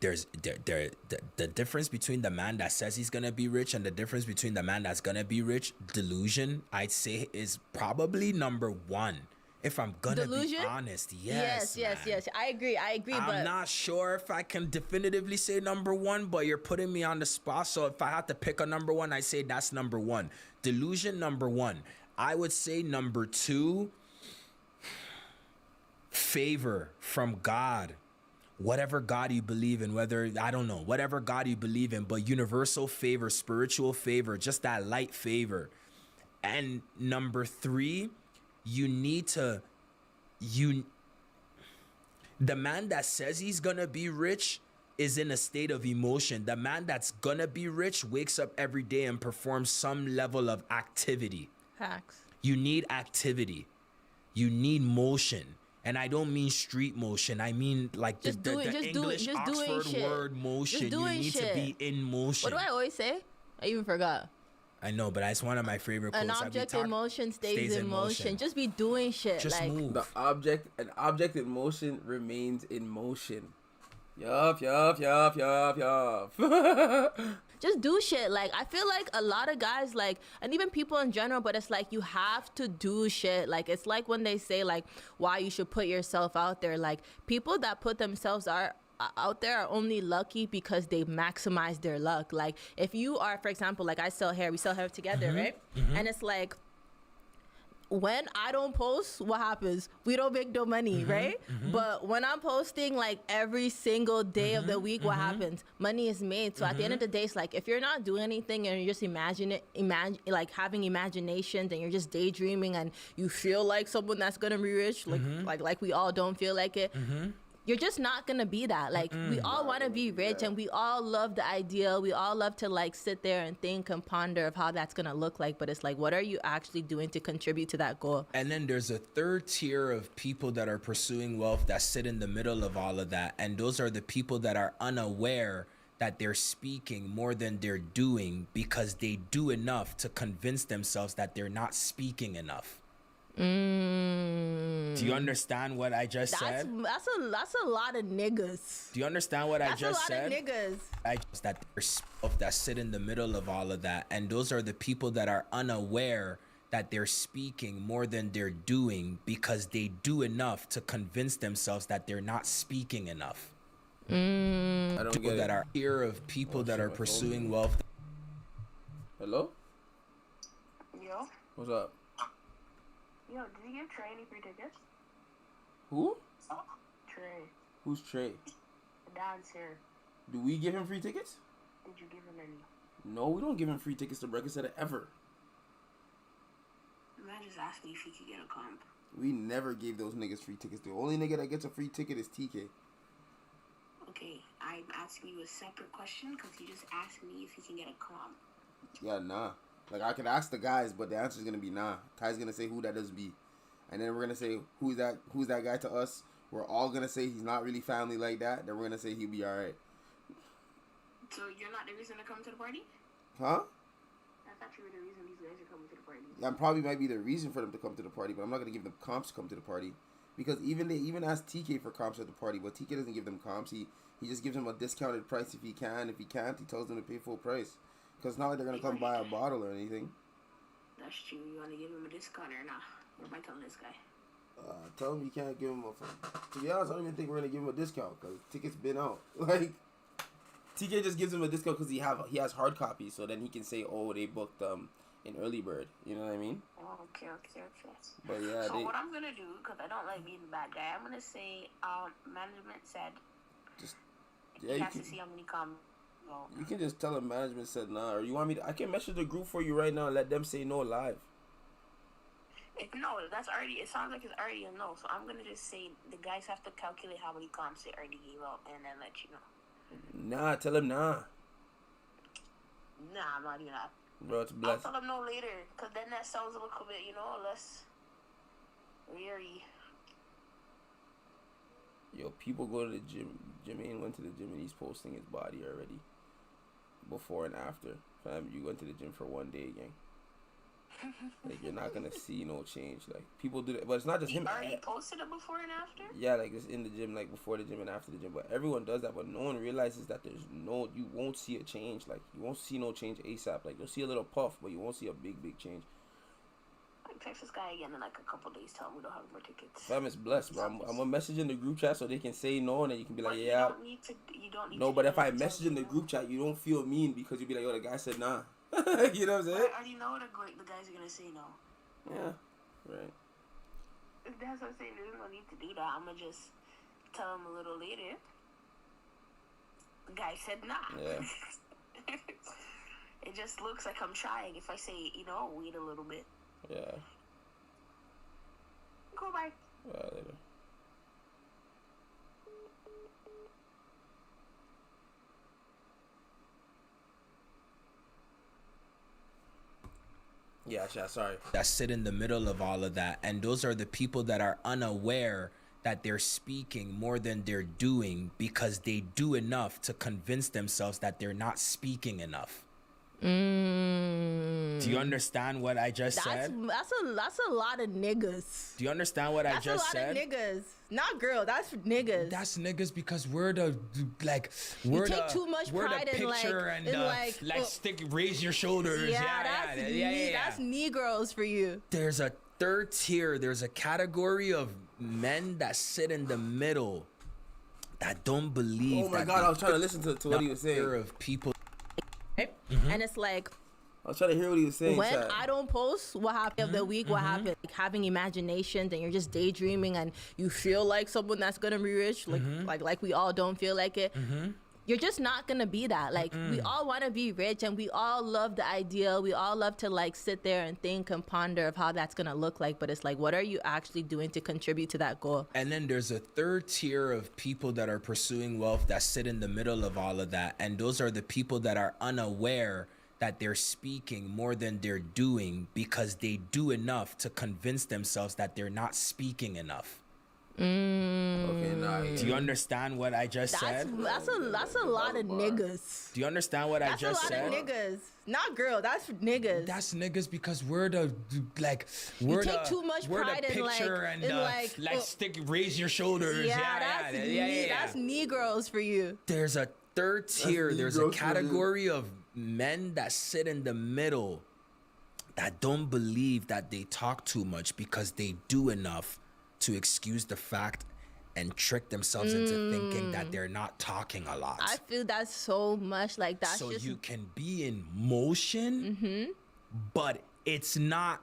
there's the difference between the man that says he's gonna be rich and the difference between the man that's gonna be rich, delusion, I'd say, is probably number one. If I'm gonna Delusion? be honest, yes. Man. I agree. I'm But not sure if I can definitively say number one, but you're putting me on the spot. So if I had to pick a number one, I say that's number one. Delusion, number one. I would say number two, favor from God. Whatever God you believe in, whatever God you believe in, but universal favor, spiritual favor, just that light favor. And number three, the man that says he's gonna be rich is in a state of emotion. The man that's gonna be rich wakes up every day and performs some level of activity. facts. You need activity. You need motion. And I don't mean street motion. I mean like the English Oxford word motion. You need to be in motion. What do I always say? I even forgot. I know, but it's one of my favorite quotes. An object in motion stays in motion. Just be doing shit. Just like, move. An object in motion remains in motion. Yup. just do shit. Like, I feel like a lot of guys, like, and even people in general, but it's like you have to do shit. Like, it's like when they say like why you should put yourself out there. Like, people that put themselves out there are only lucky because they maximize their luck. Like, if you are, for example, like, we sell hair together, right? And it's like, when I don't post, what happens? We don't make no money, right? But when I'm posting like every single day of the week, what happens? Money is made. So at the end of the day, it's like, if you're not doing anything and you're just like having imaginations and you're just daydreaming and you feel like someone that's gonna be rich, like we all don't feel like it. You're just not gonna be that. Like, we all want to be rich, and we all love the idea. We all love to like sit there and think and ponder of how that's gonna look like. But it's like, what are you actually doing to contribute to that goal? And then there's a third tier of people that are pursuing wealth that sit in the middle of all of that, and those are the people that are unaware that they're speaking more than they're doing because they do enough to convince themselves that they're not speaking enough. Do you understand what I just said? That's a lot of niggas. Do you understand what I just said? That's a lot of niggas. That there's that sit in the middle of all of that, and those are the people that are unaware that they're speaking more than they're doing because they do enough to convince themselves that they're not speaking enough. I don't People get that it. are here of people that are pursuing wealth. Hello? Yo, What's up? did you give Trey any free tickets? Who? Trey, Who's Trey? the dad's here. Do we give him free tickets? Did you give him any? No, we don't give him free tickets to Breakfast Center ever. Man just asked me if he could get a comp. We never gave those niggas free tickets. The only nigga that gets a free ticket is TK. Okay, I'm asking you a separate question because you just asked me if he can get a comp. Yeah, nah. Like, I could ask the guys, but the answer's gonna be nah. Ty's gonna say who that does be. And then we're gonna say who's that guy to us. We're all gonna say he's not really family like that. Then we're gonna say he'll be alright. So you're not the reason to come to the party? Huh? I thought you were the reason these guys are coming to the party. I probably might be the reason for them to come to the party, but I'm not gonna give them comps to come to the party. Because they even ask TK for comps at the party, but TK doesn't give them comps. He just gives them a discounted price if he can. If he can't, he tells them to pay full price. Because it's not like they're gonna come buy a bottle or anything. That's true. You want to give him a discount or not? What am I telling this guy? Tell him you can't give him a... To be honest, I don't even think we're gonna give him a discount because tickets been out. Like, TK just gives him a discount because he has hard copies, so then he can say, oh, they booked an early bird. You know what I mean? Oh, okay. But yeah, So what I'm gonna do, because I don't like being the bad guy, I'm gonna say management said Just He yeah, you has can. to see how many comments. No. You can just tell them management said nah, or you want me to, I can message the group for you right now and let them say no live. No, that's already. It sounds like it's already a no. So I'm gonna just say the guys have to calculate how many comps they already gave out and then let you know. Nah, tell them nah. Nah, I'm not even. Bro, it's I'll blessed. tell them no later, cause then that sounds a little bit, less weary. Yo, people go to the gym. Jermaine went to the gym and he's posting his body already. Before and after. Fam, you went to the gym for one day, gang. Like, you're not gonna see no change. Like, people do that. But it's not just him. He already posted it before and after? Yeah, like, it's in the gym, like, before the gym and after the gym. But everyone does that, but no one realizes that you won't see a change. Like, you won't see no change ASAP. Like, you'll see a little puff, but you won't see a big change. Like, text this guy again in, like, a couple days, tell him we don't have more tickets. Fam, it's blessed, bro. I'm gonna message in the group chat so they can say no, and then you can be like, But yeah. You don't need No, to but do if I that. message in the group chat, you don't feel mean because you be like, yo, the guy said nah. You know what I'm saying? I already know the guys are gonna say no. Yeah, right. That's what I'm saying. There's no need to do that. I'm gonna just tell him a little later. The guy said nah. Yeah. It just looks like I'm trying. If I say, wait a little bit. Yeah. Go bye. Later. Yeah, chat, sorry. That sit in the middle of all of that, and those are the people that are unaware that they're speaking more than they're doing because they do enough to convince themselves that they're not speaking enough. Do you understand what I just said? That's a lot of niggas. Do you understand what I just said? That's a lot of niggas. Not girl. That's niggas. That's niggas because we're you take too much pride in raise your shoulders. That's Negroes for you. There's a third tier. There's a category of men that sit in the middle that don't believe. Oh my God, I was trying to listen to what he was saying. Of people. And it's like, I was trying to hear what he was saying. When chat. I don't post what happened of the week, what happened, like having imaginations and you're just daydreaming and you feel like someone that's gonna be rich, like we all don't feel like it. You're just not gonna be that. Like we all want to be rich and we all love the ideal. We all love to like sit there and think and ponder of how that's gonna look like. But it's like, what are you actually doing to contribute to that goal? And then there's a third tier of people that are pursuing wealth that sit in the middle of all of that. And those are the people that are unaware that they're speaking more than they're doing because they do enough to convince themselves that they're not speaking enough. Okay, nah. Do you understand what I just said? That's a lot of niggas. Do you understand what I just said? That's a lot of niggas. Not girl. That's niggas. That's niggas because we're the too much pride in raise your shoulders. That's Negroes for you. There's a third tier. There's a category of men that sit in the middle that don't believe that they talk too much because they do enough to excuse the fact and trick themselves into thinking that they're not talking a lot. I feel that's so much like that. So you can be in motion, but it's not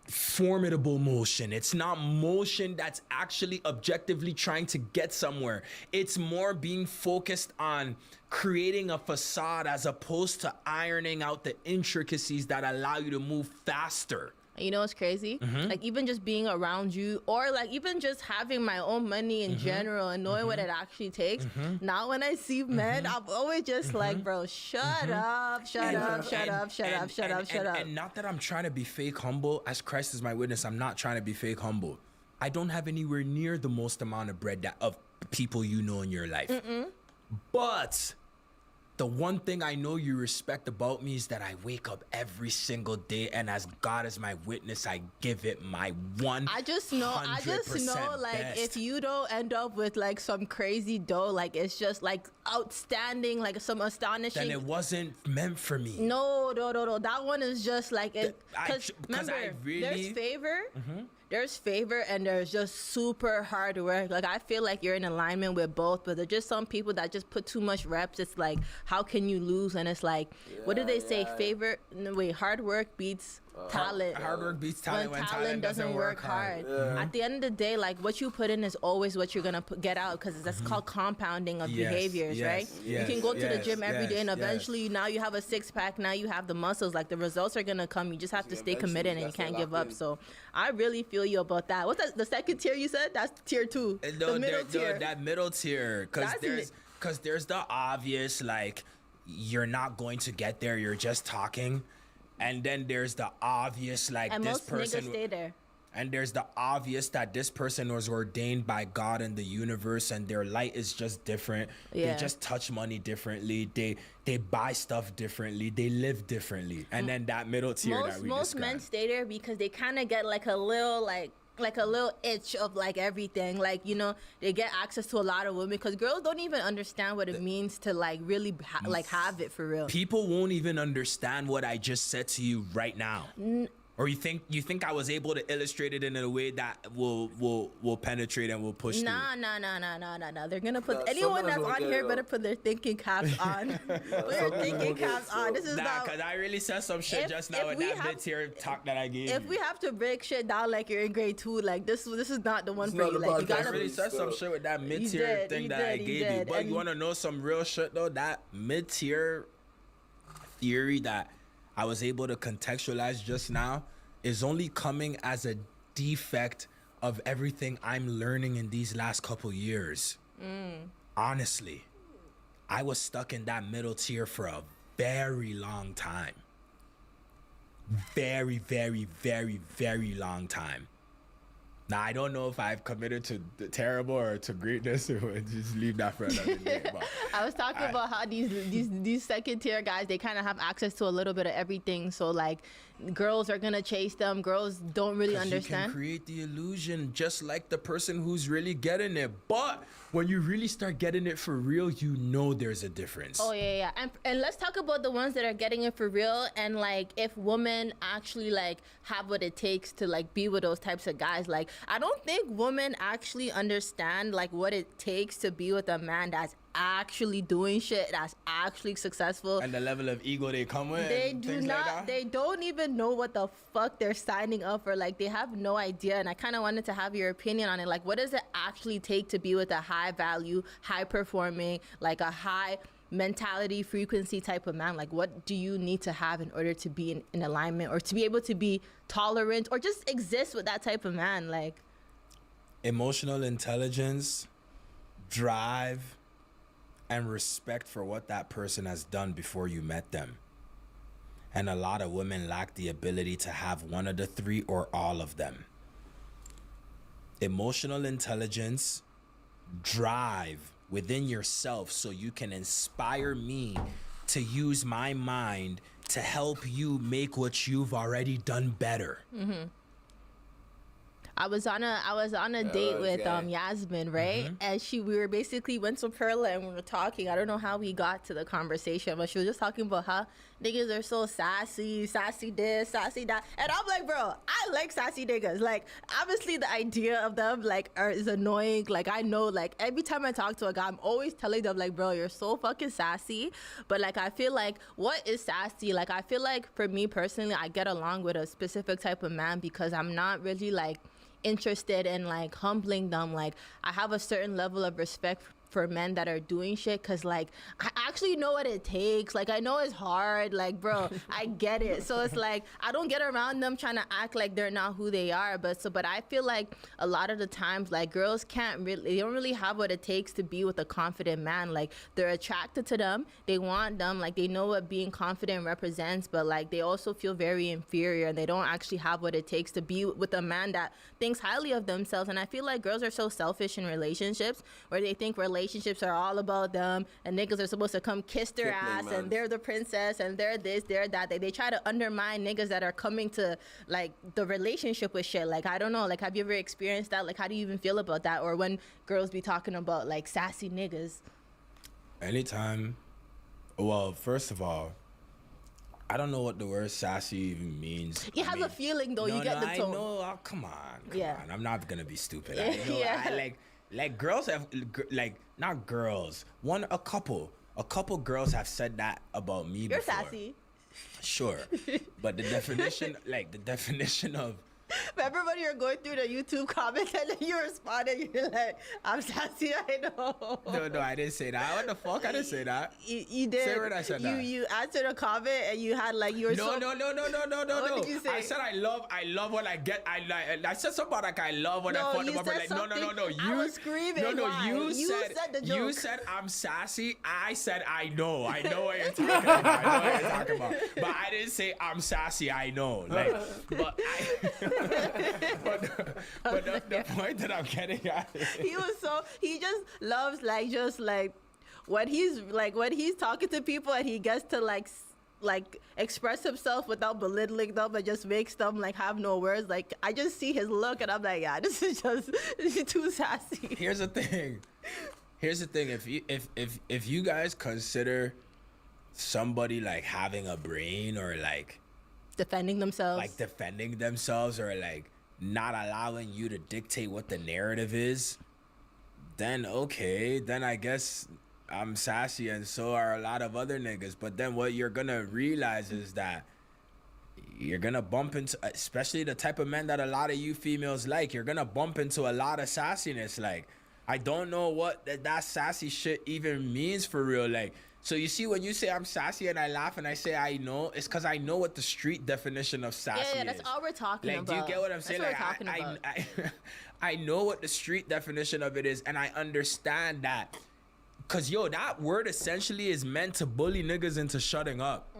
formidable motion. It's not motion that's actually objectively trying to get somewhere. It's more being focused on creating a facade as opposed to ironing out the intricacies that allow you to move faster. You know what's crazy? Like even just being around you or like even just having my own money in general and knowing what it actually takes. Now when I see men, I'm always just like, bro, shut up. And not that I'm trying to be fake humble. As Christ is my witness, I'm not trying to be fake humble. I don't have anywhere near the most amount of bread of people you know in your life. But the one thing I know you respect about me is that I wake up every single day, and as God is my witness, I give it my 100% I just know like best. if you don't end up with like some crazy dough, like it's just like outstanding, like some astonishing. Then it wasn't meant for me. No. That one is just like it. Because remember, there's there's favor and there's just super hard work. Like I feel like you're in alignment with both, but there's just some people that just put too much reps. It's like, how can you lose? And it's like, what do they say? Hard work beats talent. Hard work beats talent when talent doesn't work hard. Yeah. At the end of the day, like what you put in is always what you're gonna get out, because that's called compounding of Yes, behaviors, yes, right? yes, You can go to the yes, gym every day, and yes, yes. eventually now you have a six pack. Now you have the muscles. Like the results are gonna come. You just have to stay Eventually, committed, and you that's what can't give locked up. in. So I really feel you about that. What's that? The second tier you said? That's tier 2. No, The middle tier. that middle tier, because That's there's the obvious, like, you're not going to get there, you're just talking, and then there's the obvious, like, And this most person, niggas stay there. and there's the obvious that this person was ordained by God and the universe, and their light is just different. Yeah. They just touch money differently. They buy stuff differently. They live differently. And then that middle tier that we Most men described. stay there because they kind of get like a little like a little itch of like everything, like, you know, they get access to a lot of women, because girls don't even understand what it means to like really like have it for real. People won't even understand what I just said to you right now. Or you think I was able to illustrate it in a way that will penetrate and will push Nah. They're gonna put Nah, anyone some that's guys on don't here get it, better though. put their thinking caps on. Put your Some thinking people get caps it, on. so- This is through. Nah, not. because I really said some shit If- just now if with we that have- mid-tier talk that I gave If you. we have to break shit down like you're in grade 2, like this is not the one It's for not you. the Like you podcast I gotta. really said some shit with that mid-tier did, thing you that I did, you gave you. did. But And- you want to know some real shit though? That mid-tier theory that I was able to contextualize just now is only coming as a defect of everything I'm learning in these last couple years. Honestly, I was stuck in that middle tier for a very long time. Very, very, very, very long time. Now, I don't know if I've committed to the terrible or to greatness, or just leave that for another day. But I was talking about how these second tier guys, they kind of have access to a little bit of everything. So like, girls are gonna chase them. Girls don't really 'cause you can understand. create the illusion just like the person who's really getting it. But when you really start getting it for real, you know there's a difference. Oh yeah. And let's talk about the ones that are getting it for real, and like if women actually like have what it takes to like be with those types of guys. Like I don't think women actually understand like what it takes to be with a man that's actually doing shit, that's actually successful. And the level of ego they come with. They and do things not. Like that. They don't even know what the fuck they're signing up for. Like they have no idea. And I kind of wanted to have your opinion on it. Like, what does it actually take to be with a high value, high performing, like a high mentality, frequency type of man? Like, what do you need to have in order to be in alignment, or to be able to be tolerant, or just exist with that type of man? Like, Emotional intelligence, drive, and respect for what that person has done before you met them. And a lot of women lack the ability to have one of the three or all of them. Emotional intelligence, drive within yourself so you can inspire me to use my mind to help you make what you've already done better. I was on a date with Yasmin, right? And we went to Perla and we were talking. I don't know how we got to the conversation, but she was just talking about how niggas are so sassy this, sassy that. And I'm like, bro, I like sassy niggas. Like, obviously the idea of them like is annoying. Like, I know, like every time I talk to a guy, I'm always telling them like, bro, you're so fucking sassy. But like, I feel like, what is sassy? Like, I feel like for me personally, I get along with a specific type of man because I'm not really like interested in like humbling them. Like I have a certain level of respect for men that are doing shit, because like I actually know what it takes. Like I know it's hard, like bro, I get it. So it's like I don't get around them trying to act like they're not who they are. But I feel like a lot of the times like girls they don't really have what it takes to be with a confident man. Like they're attracted to them, they want them, like they know what being confident represents, but like they also feel very inferior and they don't actually have what it takes to be with a man that thinks highly of themselves. And I feel like girls are so selfish in relationships, where they think relationships are all about them and niggas are supposed to come kiss their Kipling, ass man. and they're the princess and they're this, they're that. They try to undermine niggas that are coming to like the relationship with shit. Like I don't know, like have you ever experienced that? Like how do you even feel about that? Or when girls be talking about like sassy niggas? Anytime. Well, first of all, I don't know what the word sassy even means. You have a feeling though, you get the tone. I know. Oh, come on. Yeah. I'm not gonna be stupid. I know. Yeah. Like girls have like not girls. A couple girls have said that about me You're before. sassy. Sure, but the definition of Remember when you were going through the YouTube comments and then you responded, you're like, I'm sassy, I know. no, I didn't say that. What the fuck? I didn't say that. You did. Say what I said that. You answered a comment and you had like, you were No. What did you say? I said I love when I get. I said something about like I love when I No, fuck them you up. said Like no. something. You I was screaming. No, Why? you said the joke. You said I'm sassy. I said I know what you're talking about. I know what you're talking about. But I didn't say I'm sassy. I know. Like, but the point that I'm getting at is He just loves when he's talking to people and he gets to like express himself without belittling them and just makes them like have no words. Like I just see his look and I'm like, yeah, this is too sassy. Here's the thing. If you guys consider somebody like having a brain or like defending themselves or like not allowing you to dictate what the narrative is, then okay, then I guess I'm sassy and so are a lot of other niggas. But then what you're gonna realize is that you're gonna bump into, especially the type of men that a lot of you females like, you're gonna bump into a lot of sassiness. Like, I don't know what that sassy shit even means for real. Like, so you see, when you say I'm sassy and I laugh and I say I know, it's because I know what the street definition of sassy is. Yeah, that's all we're talking about. Like, do you get what I'm saying? That's Like, what we're talking about. I know what the street definition of it is, and I understand that. Cause that word essentially is meant to bully niggas into shutting up.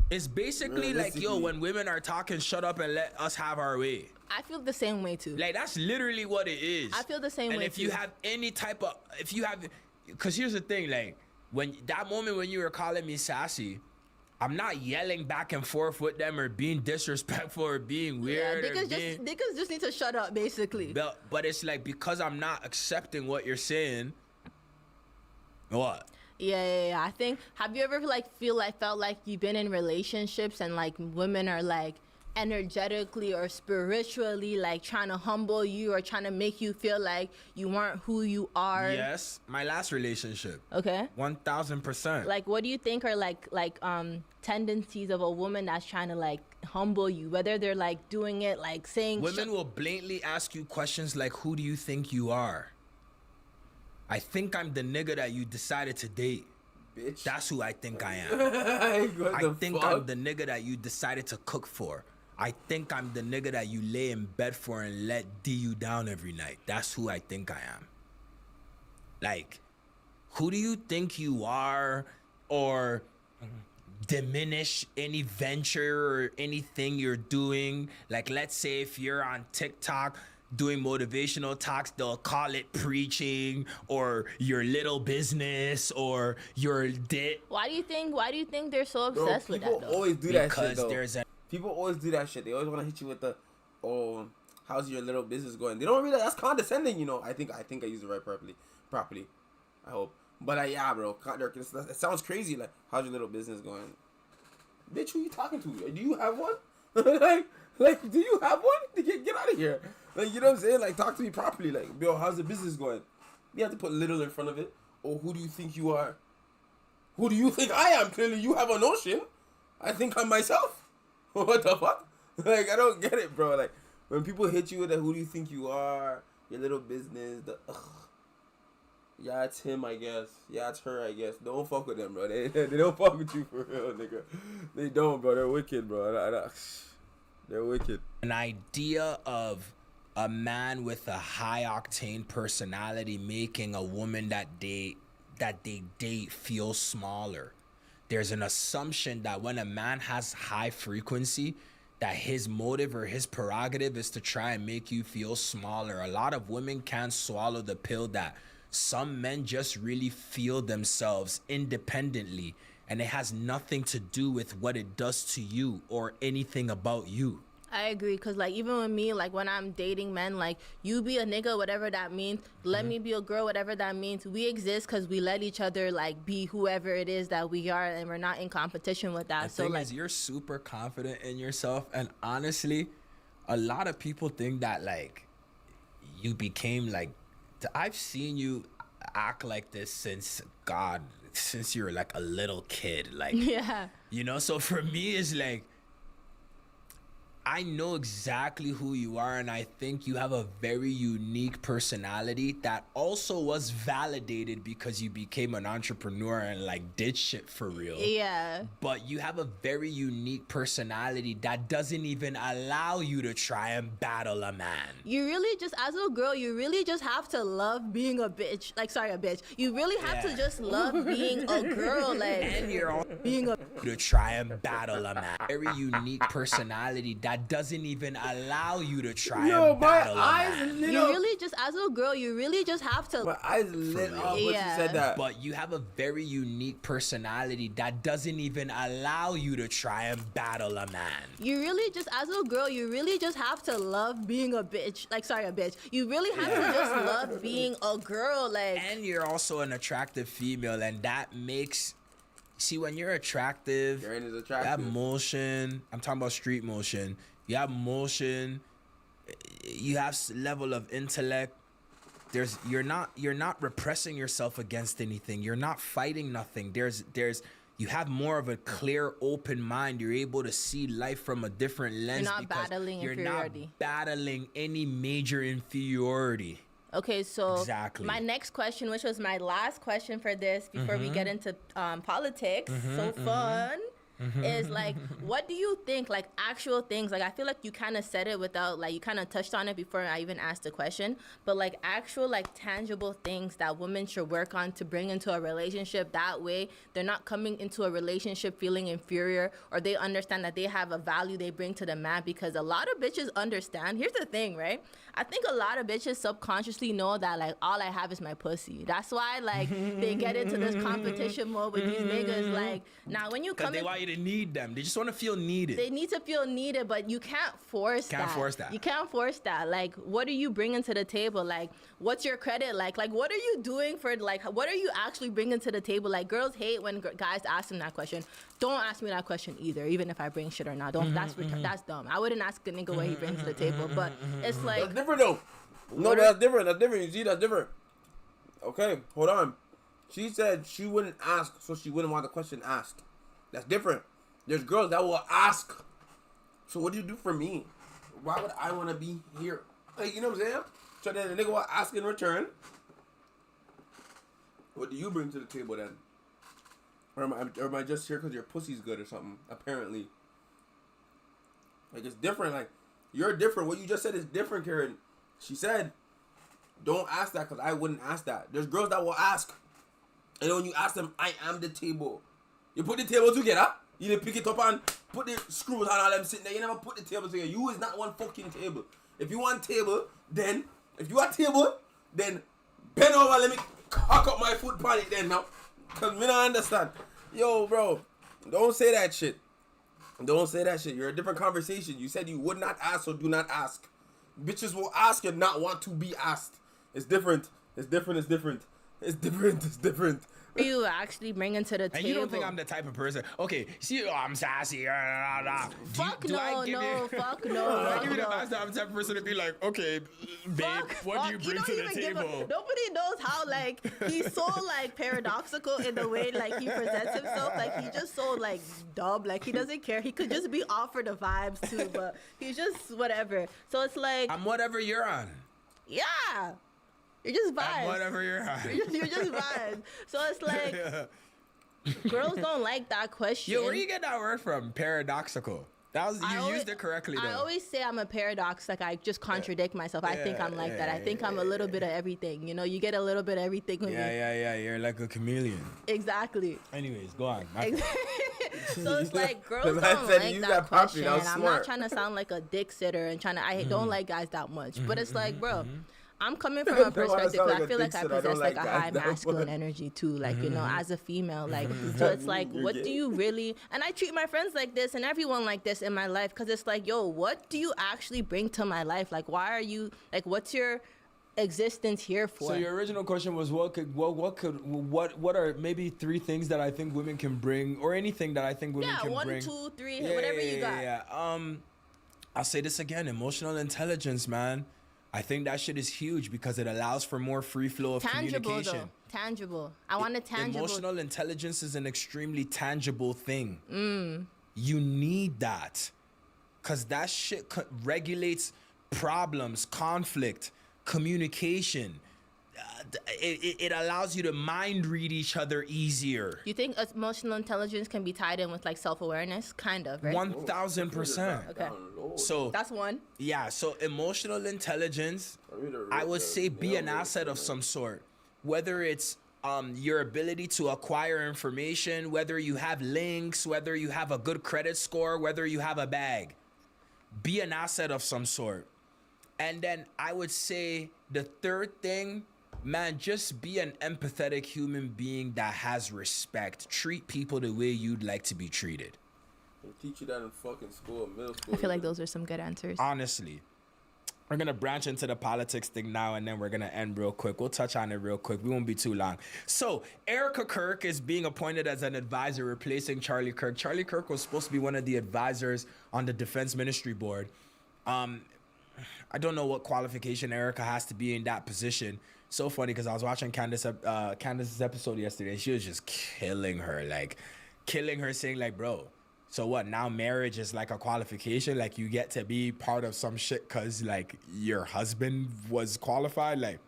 It's basically like, when women are talking, shut up and let us have our way. I feel the same way too. Like, that's literally what it is. I feel the same way too. And if you have any type of, cause here's the thing, like, when that moment when you were calling me sassy, I'm not yelling back and forth with them or being disrespectful or being weird. Niggas just need to shut up, basically. But it's like, because I'm not accepting what you're saying. What? Yeah. I think, have you ever felt like you've been in relationships and like women are like energetically or spiritually like trying to humble you or trying to make you feel like you weren't who you are? Yes, my last relationship. Okay. 1000%. Like, what do you think are like tendencies of a woman that's trying to like humble you? Whether they're like doing it like saying women will blatantly ask you questions like, "Who do you think you are?" I think I'm the nigga that you decided to date. Bitch. That's who I think I am. I think I'm the nigga that you decided to cook for. I think I'm the nigga that you lay in bed for and let D you down every night. That's who I think I am. Like, who do you think you are? Or diminish any venture or anything you're doing. Like, let's say if you're on TikTok doing motivational talks, they'll call it preaching or your little business or your dit. Why do you think they're so obsessed with that though? People always do that shit though. There's a People always do that shit. They always want to hit you with the, "Oh, how's your little business going?" They don't realize that's condescending, you know. I think I used it right properly. I hope. But yeah, bro, it sounds crazy. Like, how's your little business going? Bitch, who you talking to? Do you have one? like, do you have one? Get out of here. Like, you know what I'm saying? Like, talk to me properly. Like, Bill, how's the business going? You have to put little in front of it. Or who do you think you are? Who do you think I am? Clearly, you have a notion. I think I'm myself. What the fuck? Like, I don't get it, bro. Like, when people hit you with that, who do you think you are? Your little business. Yeah, it's him, I guess. Yeah, it's her, I guess. Don't fuck with them, bro. They don't fuck with you for real, nigga. They don't, bro. They're wicked, bro. They're wicked. An idea of a man with a high octane personality making a woman that they date feel smaller. There's an assumption that when a man has high frequency, that his motive or his prerogative is to try and make you feel smaller. A lot of women can't swallow the pill that some men just really feel themselves independently, and it has nothing to do with what it does to you or anything about you. I agree, because like even with me, like when I'm dating men, like you be a nigga, whatever that means, let me be a girl, whatever that means. We exist because we let each other like be whoever it is that we are, and we're not in competition with that. The thing is, you're super confident in yourself, and honestly, a lot of people think that like you became like, I've seen you act like this since God, since you're like a little kid, like Yeah. you know. So for me, it's like I know exactly who you are, and I think you have a very unique personality that also was validated because you became an entrepreneur and like did shit for real. Yeah. But you have a very unique personality that doesn't even allow you to try and battle a man. You really just, as a girl, you really just have to love being a bitch. Like, sorry, a bitch. You really have to Yeah. just love being a girl. Like, And you're all being a. to try and battle a man. Very unique personality that doesn't even allow you to try Yo, and my battle a eyes man. lit You up. really just, as a girl, you really just have to. My eyes lit up when Yeah. she said that. But you have a very unique personality that doesn't even allow you to try and battle a man. You really just, as a girl, you really just have to love being a bitch. Like, sorry, a bitch. You really have to just love being a girl. Like, And you're also an attractive female, and that makes. See, when you're attractive, Karen is you have attractive. motion. I'm talking about street motion. You have motion. You have level of intellect. You're not repressing yourself against anything. You're not fighting nothing. You have more of a clear, open mind. You're able to see life from a different lens. not because battling you're inferiority. not battling any major inferiority. okay, so Exactly. my next question, which was my last question for this before we get into politics, so fun, is like, what do you think, like actual things, like I feel like you kind of said it without, like you kind of touched on it before I even asked the question, but like actual like tangible things that women should work on to bring into a relationship, that way they're not coming into a relationship feeling inferior, or they understand that they have a value they bring to the man. Because a lot of bitches understand, here's the thing, right? I think a lot of bitches subconsciously know that like all I have is my pussy. That's why like they get into this competition mode with these niggas. Like, now when you Because come they in, want you to need them. They just want to feel needed. they need to feel needed, but you can't force Can't that. force that. You can't force that. Like, what are you bringing to the table? Like, what's your credit like? Like, what are you doing for, like, what are you actually bringing to the table? Like, girls hate when guys ask them that question. Don't ask me that question either, even if I bring shit or not. Don't. That's dumb. I wouldn't ask a nigga what he brings to the table, but it's like, That's different though. No, but that's different. That's different. You see, that's different. Okay, hold on. She said she wouldn't ask, so she wouldn't want the question asked. That's different. There's girls that will ask. So what do you do for me? Why would I want to be here? Like, you know what I'm saying? So then the nigga will ask in return. What do you bring to the table then? Or am I just here because your pussy's good or something? Apparently. Like, it's different. Like, you're different. What you just said is different, Karen. She said, don't ask that because I wouldn't ask that. There's girls that will ask. And then when you ask them, I am the table. You put the table together. You didn't pick it up and put the screws on all them sitting there. You never put the table together. You is not one fucking table. If you want table, then, if you want table, then bend over, let me cock up my foot on it then now. Because me don't understand. Yo, bro, don't say that shit. Don't say that shit. You're a different conversation. You said you would not ask, so do not ask. Bitches will ask and not want to be asked. It's different. It's different. It's different. It's different. It's different. what are you actually bringing to the table? And you don't think I'm the type of person? Okay, see, I'm sassy. Fuck no, fuck no. I give you the no. last time, I'm the type of person to be like, okay, babe, what do you bring don't to the even give table? nobody knows how, like, he's so, like, paradoxical in the way, like, he presents himself. Like, he just so, like, dumb. Like, he doesn't care. He could just be offered the vibes, too, but he's just whatever. So it's like, I'm whatever you're on. yeah. You're just vibes. I'm whatever you're on. You're just vibes. So it's like, girls don't like that question. Yo, where you get that word from? Paradoxical. That was you used it correctly though. I always say I'm a paradox. Like, I just contradict myself. I think I'm like that. I think I'm a little bit of everything. You know, you get a little bit of everything with me. Yeah. You're like a chameleon. Exactly. Anyways, go on. So it's like, girls The man don't said like use that that properly. question. That was I'm smart. not trying to sound like a dick sitter and trying to. I don't like guys that much. But it's like, bro, I'm coming from a Don't wanna perspective. sound 'Cause like I a feel like dick I sitter. I don't possess like like a guys high that masculine much. energy too. Like, you know, as a female, like, so it's like, You're what gay. do you really? And I treat my friends like this and everyone like this in my life, because it's like, yo, what do you actually bring to my life? Like, why are you like? What's your existence here for? So your original question was what are maybe 3 things that I think women can bring, or anything that I think women can 1, bring. 2, 3, whatever you got. I'll say this again: emotional intelligence, man. I think that shit is huge because it allows for more free flow of Tangible communication. though. Tangible. I want a tangible. Emotional intelligence is an extremely tangible thing. You need that because that shit regulates problems, conflict, communication. It allows you to mind read each other easier. You think emotional intelligence can be tied in with like self-awareness? Kind of, right? 1000%. Okay. So That's one. yeah, so emotional intelligence, I would say, be an asset of some sort. Whether it's your ability to acquire information, whether you have links, whether you have a good credit score, whether you have a bag. Be an asset of some sort. And then I would say the third thing, man, just be an empathetic human being that has respect. Treat people the way you'd like to be treated. They teach you that in fucking school, middle school. I feel like those are some good answers. Honestly. We're going to branch into the politics thing now, and then we're going to end real quick. We'll touch on it real quick. We won't be too long. So, Erica Kirk is being appointed as an advisor, replacing Charlie Kirk. Charlie Kirk was supposed to be one of the advisors on the Defense Ministry Board. I don't know what qualification Erica has to be in that position. So funny, because I was watching Candace's episode yesterday, and she was just killing her, saying, like, bro, so what, now marriage is like a qualification? Like, you get to be part of some shit because, like, your husband was qualified? Like,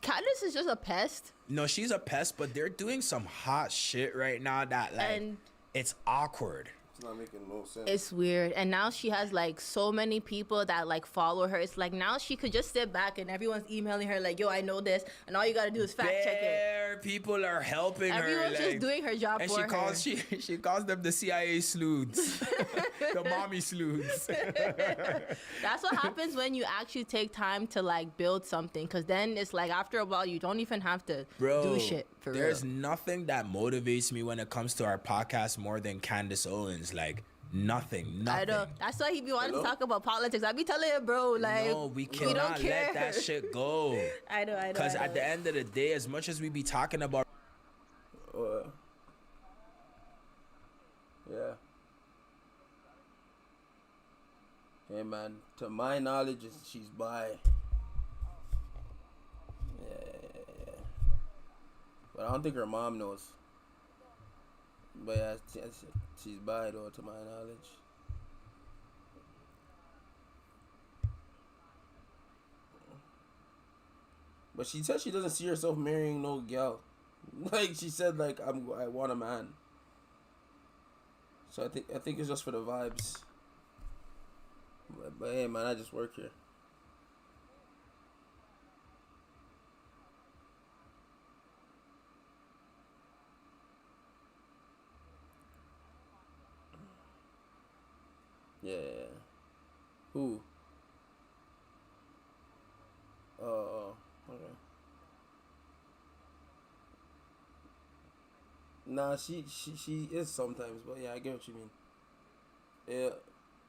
Candace is just a pest. no, she's a pest, but they're doing some hot shit right now that, like, And it's awkward. It's not making no sense. it's weird. And now she has like so many people that like follow her. It's like now she could just sit back and everyone's emailing her like, yo, I know this. And all you got to do is fact check it. There, people are helping her. Everyone's just doing her job And for her. she calls them the CIA sleuths, the mommy sleuths. That's what happens when you actually take time to like build something. Because then it's like after a while, you don't even have to do shit for real. There's nothing that motivates me when it comes to our podcast more than Candace Owens. Like, nothing. I know. That's why he be wanting to talk about politics. I be telling him, bro, like, No, we don't cannot care. let that shit go. I know. Because at the end of the day, as much as we be talking about, Yeah. Hey, man, to my knowledge, she's bi. Yeah. But I don't think her mom knows. But yeah, she's bi, though, to my knowledge. But she said she doesn't see herself marrying no gal. Like, she said, like, I want a man. So I think it's just for the vibes. But hey, man, I just work here. Yeah. Who? Oh, okay. Nah, she is sometimes, but yeah, I get what you mean. Yeah,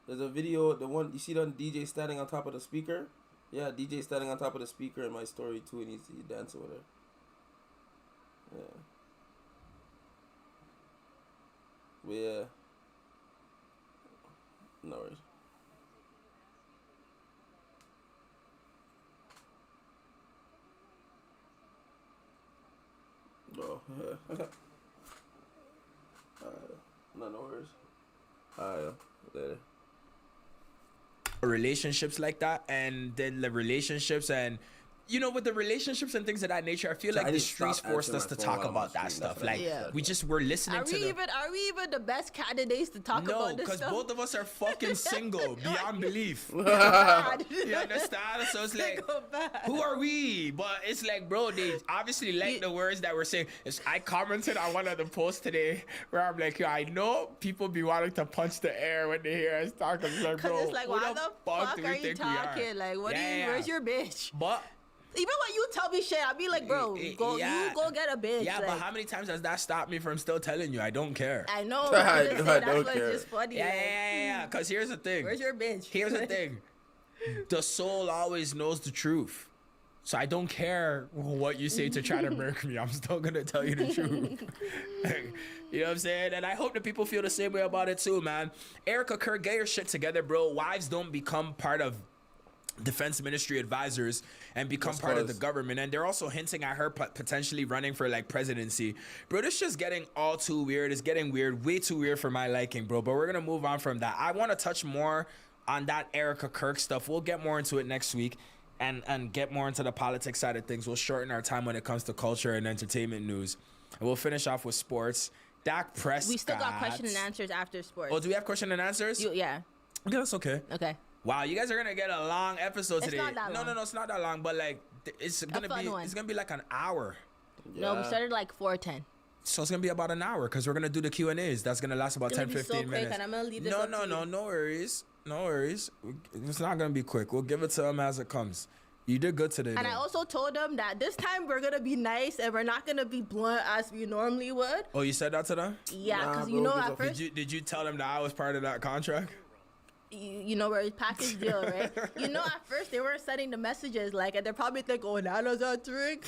there's a video, the one you see the DJ standing on top of the speaker. Yeah, DJ standing on top of the speaker in my story too, and he's dancing with her. Yeah. But yeah. No worries. Oh, yeah. No worries. Later. relationships like that, and then the relationships, and you know, with the relationships and things of that nature, I feel like the streets forced us to talk about that stuff. Like, we just were listening Are to we even the best candidates to talk no, about this because stuff? both of us are fucking single beyond belief. God. You understand? So it's like, Single bad. who are we? But it's like, bro, they obviously like the words that we're saying. I commented on one of the posts today where I'm like, yo, I know people be wanting to punch the air when they hear us talking. It's like, Cause bro, it's like, who why the fuck do we are you think we are? talking? Like, what do you? Yeah. Where's your bitch? But Even when you tell me shit, I'll be like, bro, you go get a bitch. yeah, like, but how many times has that stopped me from still telling you I don't care? I know. I That's don't what's care. just funny. Yeah, like, yeah. Because here's the thing. Where's your bitch? Here's the thing. The soul always knows the truth. So I don't care what you say to try to murk me. I'm still going to tell you the truth. You know what I'm saying? And I hope that people feel the same way about it too, man. Erica Kerr, get your shit together, bro. Wives don't become part of defense ministry advisors and become part of the government. And they're also hinting at her potentially running for like presidency. Bro, this just getting all too weird. It's getting weird, way too weird for my liking, bro. But we're gonna move on from that. I want to touch more on that Erica Kirk stuff. We'll get more into it next week and get more into the politics side of things. We'll shorten our time when it comes to culture and entertainment news. And we'll finish off with sports. Dak Prescott. We still got question and answers after sports. Oh, do we have question and answers? Yeah. Okay, that's okay. Okay. Wow, you guys are gonna get a long episode today. Not that long. No, it's not that long, but like it's gonna be like an hour. Yeah. No, we started like 4:10. So it's gonna be about an hour because we're gonna do the Q&As. That's gonna last about 10-15 minutes. And I'm gonna leave this No worries. It's not gonna be quick. We'll give it to them as it comes. You did good today. And I also told them that this time we're gonna be nice and we're not gonna be blunt as we normally would. Oh, you said that to them? Yeah, because you know at first. Did you tell them that I was part of that contract? You know where it's package deal, right? You know, at first they weren't sending the messages like, and they're probably thinking, "Oh, Nana's on drink."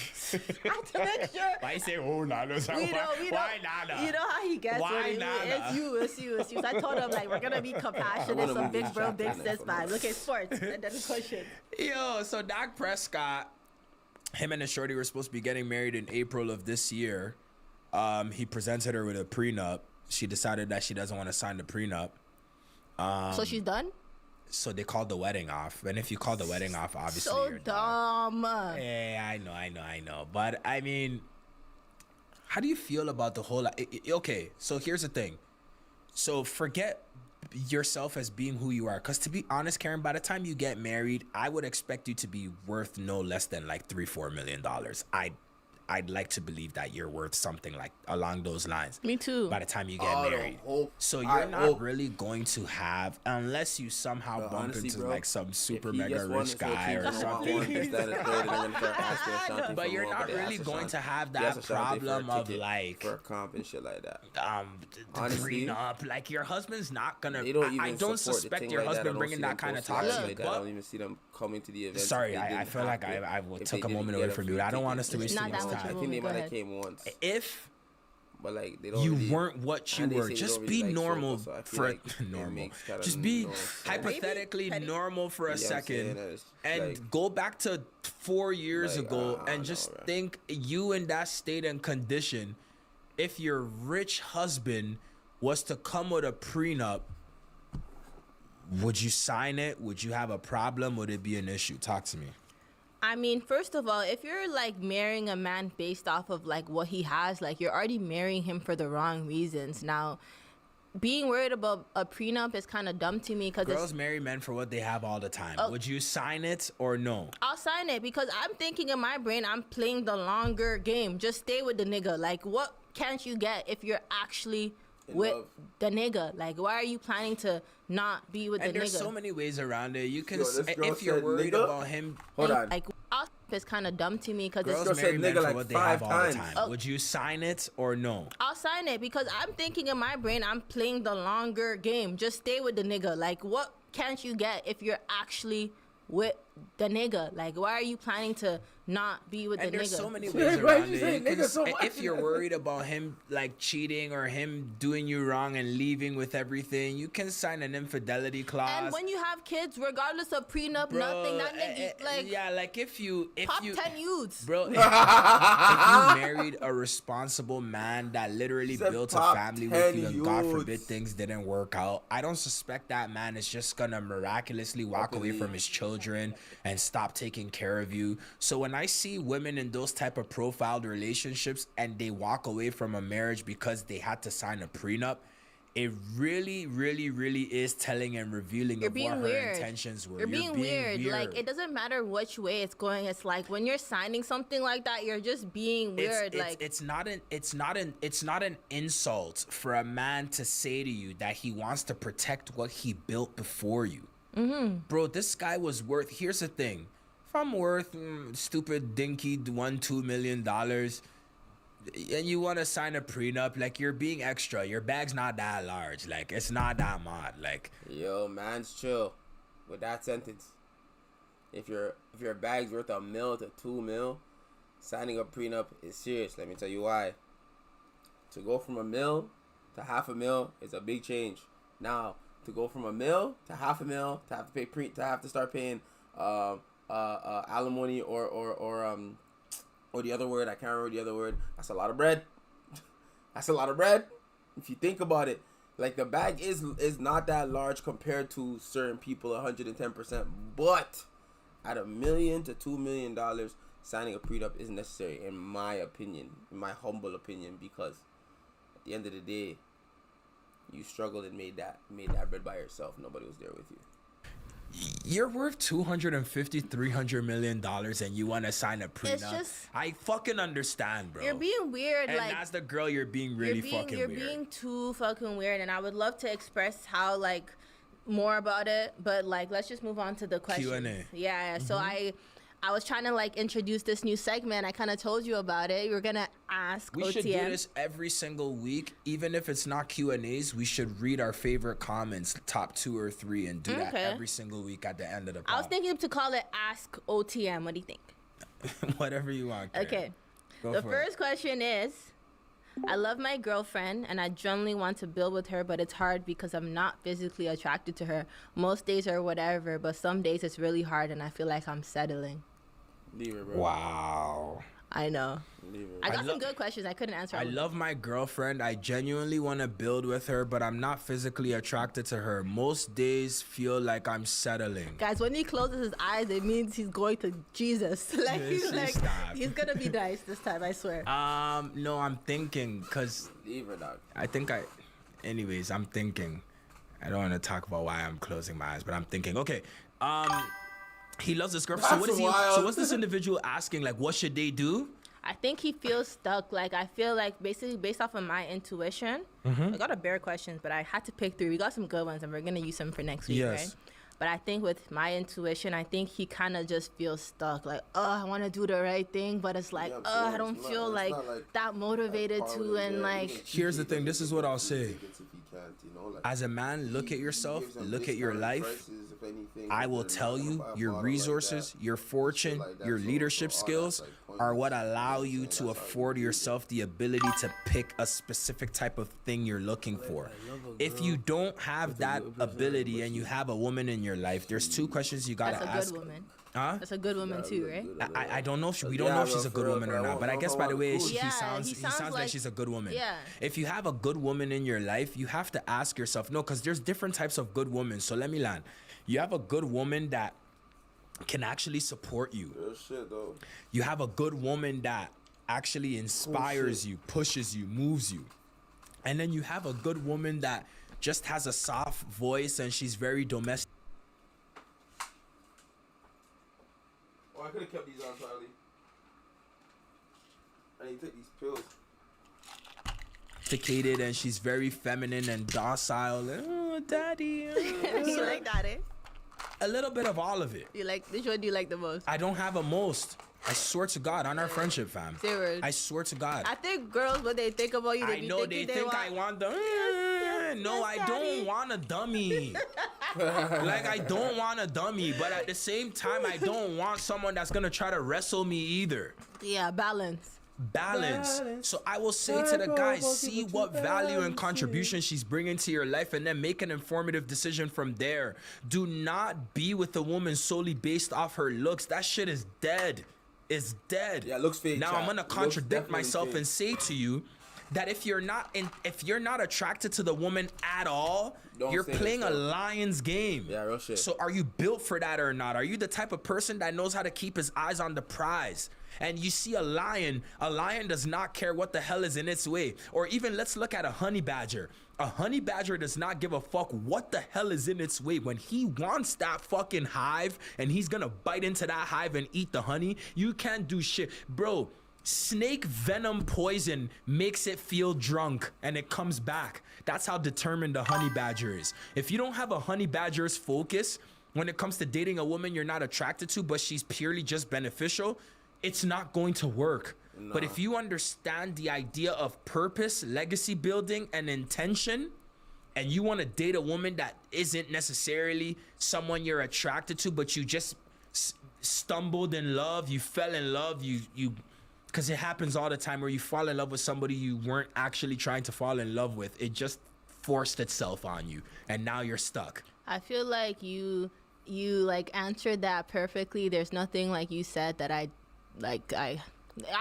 I have to make sure. Why you say, "Oh, Nana's on?" Why Nana? You know how he gets. Why Nana? It's you. So I told him like we're gonna be compassionate, some big bro, big sis vibe. Look at sports and then question. Yo, so Dak Prescott, him and his shorty were supposed to be getting married in April of this year. He presented her with a prenup. She decided that she doesn't want to sign the prenup. So she's done? So they called the wedding off. And if you call the wedding off, obviously so you're dumb. done. Yeah, I know. But, I mean, how do you feel about the whole... Okay, so here's the thing. So forget yourself as being who you are. Because to be honest, Karen, by the time you get married, I would expect you to be worth no less than like $3-4 million. I'd like to believe that you're worth something like along those lines. Me too. By the time you get married. So you're not really going to have, unless you somehow bump into like some super mega rich guy or something. But you're not really going to have that problem of like for a comp and shit like that. Prenup. Like your husband's not gonna. I don't suspect your husband bringing that kind of talk. I don't even see them coming to the event. Sorry, I feel like I took a moment away from you. I don't want us to waste too much time. I think they might have came once. But like they don't. You weren't what you were. Just be normal for normal. Just be hypothetically normal for a second, and go back to 4 years ago and just think you in that state and condition. If your rich husband was to come with a prenup, would you sign it? Would you have a problem? Would it be an issue? Talk to me. I mean, first of all, if you're like marrying a man based off of like what he has, like you're already marrying him for the wrong reasons. Now, being worried about a prenup is kind of dumb to me because girls marry men for what they have all the time. Would you sign it or no? I'll sign it because I'm thinking in my brain, I'm playing the longer game. Just stay with the nigga. Like, what can't you get if you're actually with the nigga? Like, why are you planning to not be with the nigga? And there's so many ways around it. You can, if you're worried about him. Hold on. Like, it's kind of dumb to me because girls marry men for what they have all the time. Would you sign it or no? I'll sign it because I'm thinking in my brain, I'm playing the longer game. Just stay with the nigga. Like, what can't you get if you're actually with the nigga? Like, why are you planning to not be with the nigga? And there's so many ways around it. If you're worried about him like cheating or him doing you wrong and leaving with everything, you can sign an infidelity clause. And when you have kids, regardless of prenup, nothing, that nigga, like, yeah, like if you pop 10 youths, bro. If you married a responsible man that literally built a family with you, and God forbid things didn't work out, I don't suspect that man is just gonna miraculously walk away from his children and stop taking care of you. So when I see women in those type of profiled relationships and they walk away from a marriage because they had to sign a prenup, it really, really, really is telling and revealing of what her intentions were. You're being weird. Like, it doesn't matter which way it's going. It's like when you're signing something like that, you're just being weird. It's not an insult for a man to say to you that he wants to protect what he built before you. Mm-hmm. Bro, this guy was worth. Here's the thing. If I'm worth stupid dinky $1-2 million and you want to sign a prenup, like, you're being extra. Your bag's not that large. Like, it's not that mod. Like, yo, man's chill with that sentence. If your bag's worth $1 mil to $2 mil, signing a prenup is serious. Let me tell you why. To go from $1 mil to $500,000 is a big change. Now, to go from $1 mil to $500,000 to have to start paying alimony or the other word. I can't remember the other word. That's a lot of bread. That's a lot of bread. If you think about it, like the bag is not that large compared to certain people, 110%. But at $1 million to $2 million, signing a prenup is necessary, in my opinion, in my humble opinion, because at the end of the day, you struggled and made that bread by yourself. Nobody was there with you. You're worth $250-300 million and you want to sign a prenup. It's just, I fucking understand, bro. you're being weird. And like, as the girl, you're being really fucking you're weird. being too fucking weird, and I would love to express how like more about it, but like let's just move on to the question. Q&A. Yeah. So I was trying to like introduce this new segment. I kind of told you about it. We were gonna ask We OTM. should do this every single week, even if it's not Q&As. We should read our favorite comments, top 2 or 3, and do that Okay. every single week at the end of the I was pod. thinking to call it Ask OTM. What do you think? Whatever you want. Karen. Okay. Go The for it. first question is, I love my girlfriend and I generally want to build with her, but it's hard because I'm not physically attracted to her. Most days or whatever, but some days it's really hard and I feel like I'm settling. Leave it, bro. Wow. I know. Leave it. I got I some good questions. I couldn't answer all I of them. love my girlfriend. I genuinely want to build with her, but I'm not physically attracted to her. Most days feel like I'm settling. Guys, when he closes his eyes, it means he's going to Jesus. Like, he's Yes, like, stop. he's gonna be nice this time, I swear. No, I'm thinking, because Leave it, dog. anyways, I'm thinking. I don't want to talk about why I'm closing my eyes, but I'm thinking, okay, he loves this girl. So That's so wild. what's this individual asking? Like, what should they do? I think he feels stuck. Like, I feel like basically based off of my intuition, I got a bare questions, but I had to pick 3. We got some good ones and we're gonna use them for next week, Yes. right? But I think with my intuition, I think he kind of just feels stuck. Like, I want to do the right thing, but it's like, Yeah, I'm saying, I don't it's feel not like like that motivated to, Parliament, and yeah, like, he can Here's the cheat, thing, this is what I'll say. if he can't, you know, like, As a man, look at he yourself, gives them look at your discounted life. prices, if anything, I if will they're tell not you, gonna buy a your bottle like resources, that, your fortune, like that. your So- leadership so all skills that's, like, are what pointless. allow You know you what I'm to saying? That's how afford you do it. yourself the ability to pick a specific type of thing you're looking for. If you don't have that ability and you have a woman in your life, there's 2 questions you gotta that's a ask. good woman. Huh? That's a good woman too, right? I don't know if we don't know if she's a good woman or not, but I guess by the way he Yeah, sounds he he sounds sounds like like- she's a good woman. Yeah. If you have a good woman in your life, you have to ask yourself, no, because there's different types of good women. So let me land. You have a good woman that can actually support you. Real shit, though. You have a good woman that actually inspires you, pushes you, moves you. And then you have a good woman that just has a soft voice and she's very domestic. Oh, I could have kept these on, Charlie. I need to take these pills. Sophisticated and she's very feminine and docile. Oh, daddy. You like that, eh? A little bit of all of it. You like, which one do you like the most? I don't have a most. I swear to God, on our friendship, fam. Say word. I swear to God. I think girls, when they think about you, they I be know they thinking think I want the. No, yes, I daddy. don't want a dummy. Like, I don't want a dummy, but at the same time, I don't want someone that's gonna try to wrestle me either. Yeah, balance. Balance. So I will say to the guys, see what value and contribution she's bringing to your life and then make an informative decision from there. Do not be with a woman solely based off her looks. That shit is dead. It's dead. Yeah, looks fake, Now chat. I'm gonna Looks contradict definitely myself fake. and say to you that if you're not attracted to the woman at all, Don't you're say that playing a stuff. lion's game. Yeah, real shit. So are you built for that or not? Are you the type of person that knows how to keep his eyes on the prize? And you see a lion does not care what the hell is in its way. Or even let's look at a honey badger. A honey badger does not give a fuck what the hell is in its way. When he wants that fucking hive and he's gonna bite into that hive and eat the honey, you can't do shit. Bro, snake venom poison makes it feel drunk and it comes back. That's how determined a honey badger is. If you don't have a honey badger's focus when it comes to dating a woman you're not attracted to, but she's purely just beneficial, it's not going to work. But if you understand the idea of purpose, legacy building, and intention, and you want to date a woman that isn't necessarily someone you're attracted to, but you just stumbled in love, you fell in love, you because it happens all the time where you fall in love with somebody you weren't actually trying to fall in love with. It just forced itself on you, and now you're stuck. I feel like you You like answered that perfectly. There's nothing like you said that I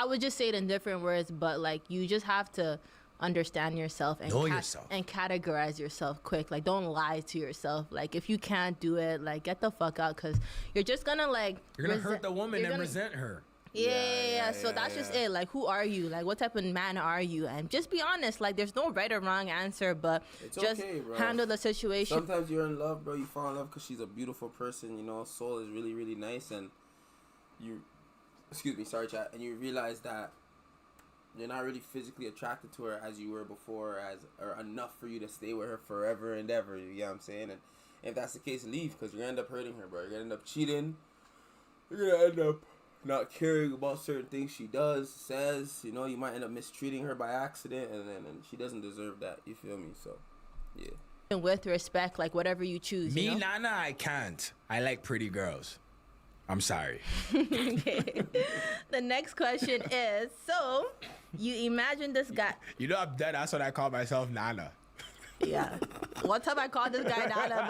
would just say it in different words, but like you just have to understand yourself and Know yourself. and categorize yourself quick. Like don't lie to yourself. Like if you can't do it, like get the fuck out, because you're just gonna like You're gonna hurt the woman you're and gonna- resent her. Yeah. So that's just it. Like, who are you? Like, what type of man are you? And just be honest. Like, there's no right or wrong answer, but It's just okay, bro. handle the situation. Sometimes you're in love, bro. You fall in love because she's a beautiful person. You know, soul is really, really nice, and you, excuse me, sorry, chat, and you realize that you're not really physically attracted to her as you were before, or enough for you to stay with her forever and ever. You get what I'm saying? And if that's the case, leave, because you're gonna end up hurting her, bro. You're gonna end up cheating. You're gonna end up not caring about certain things she does, says. You know, you might end up mistreating her by accident, and she doesn't deserve that. You feel me? So, yeah. And with respect, like whatever you choose. Me, you know? Nana, I can't. I like pretty girls. I'm sorry. Okay. The next question is: so you imagine this guy? You know I'm dead. That's what I call myself, Nana. Yeah. One time I called this guy Nana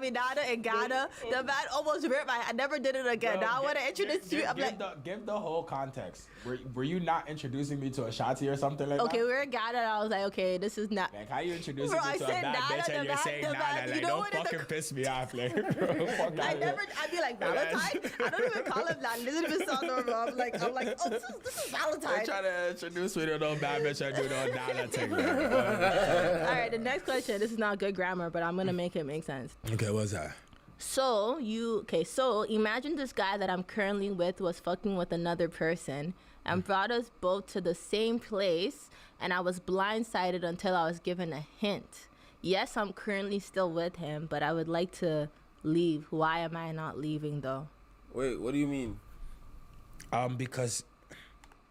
Nana in Ghana. The man almost ripped my. I never did it again. Now I want to introduce you. I'm like, give the whole context. Were you not introducing me to a shotty or something like okay, that? we were in Ghana, and I was like, okay, this is not. Like, how you introducing Bro, me I to a said bad Nana, bitch and you're saying the Nana? man, you Like, know don't what is fucking the- piss me off. Like, fuck I out never. I'd be like Valentine. I don't even call him that. It doesn't even sound normal. I'm like, oh, this is They're Valentine. trying to introduce me to no bad bitch and do no Nana thing. All right, the next question. This is not good grammar, but I'm gonna make it make sense. Okay, what's that? So so imagine this guy that I'm currently with was fucking with another person and brought us both to the same place, and I was blindsided until I was given a hint. Yes, I'm currently still with him, but I would like to leave. Why am I not leaving though? Wait, what do you mean? Because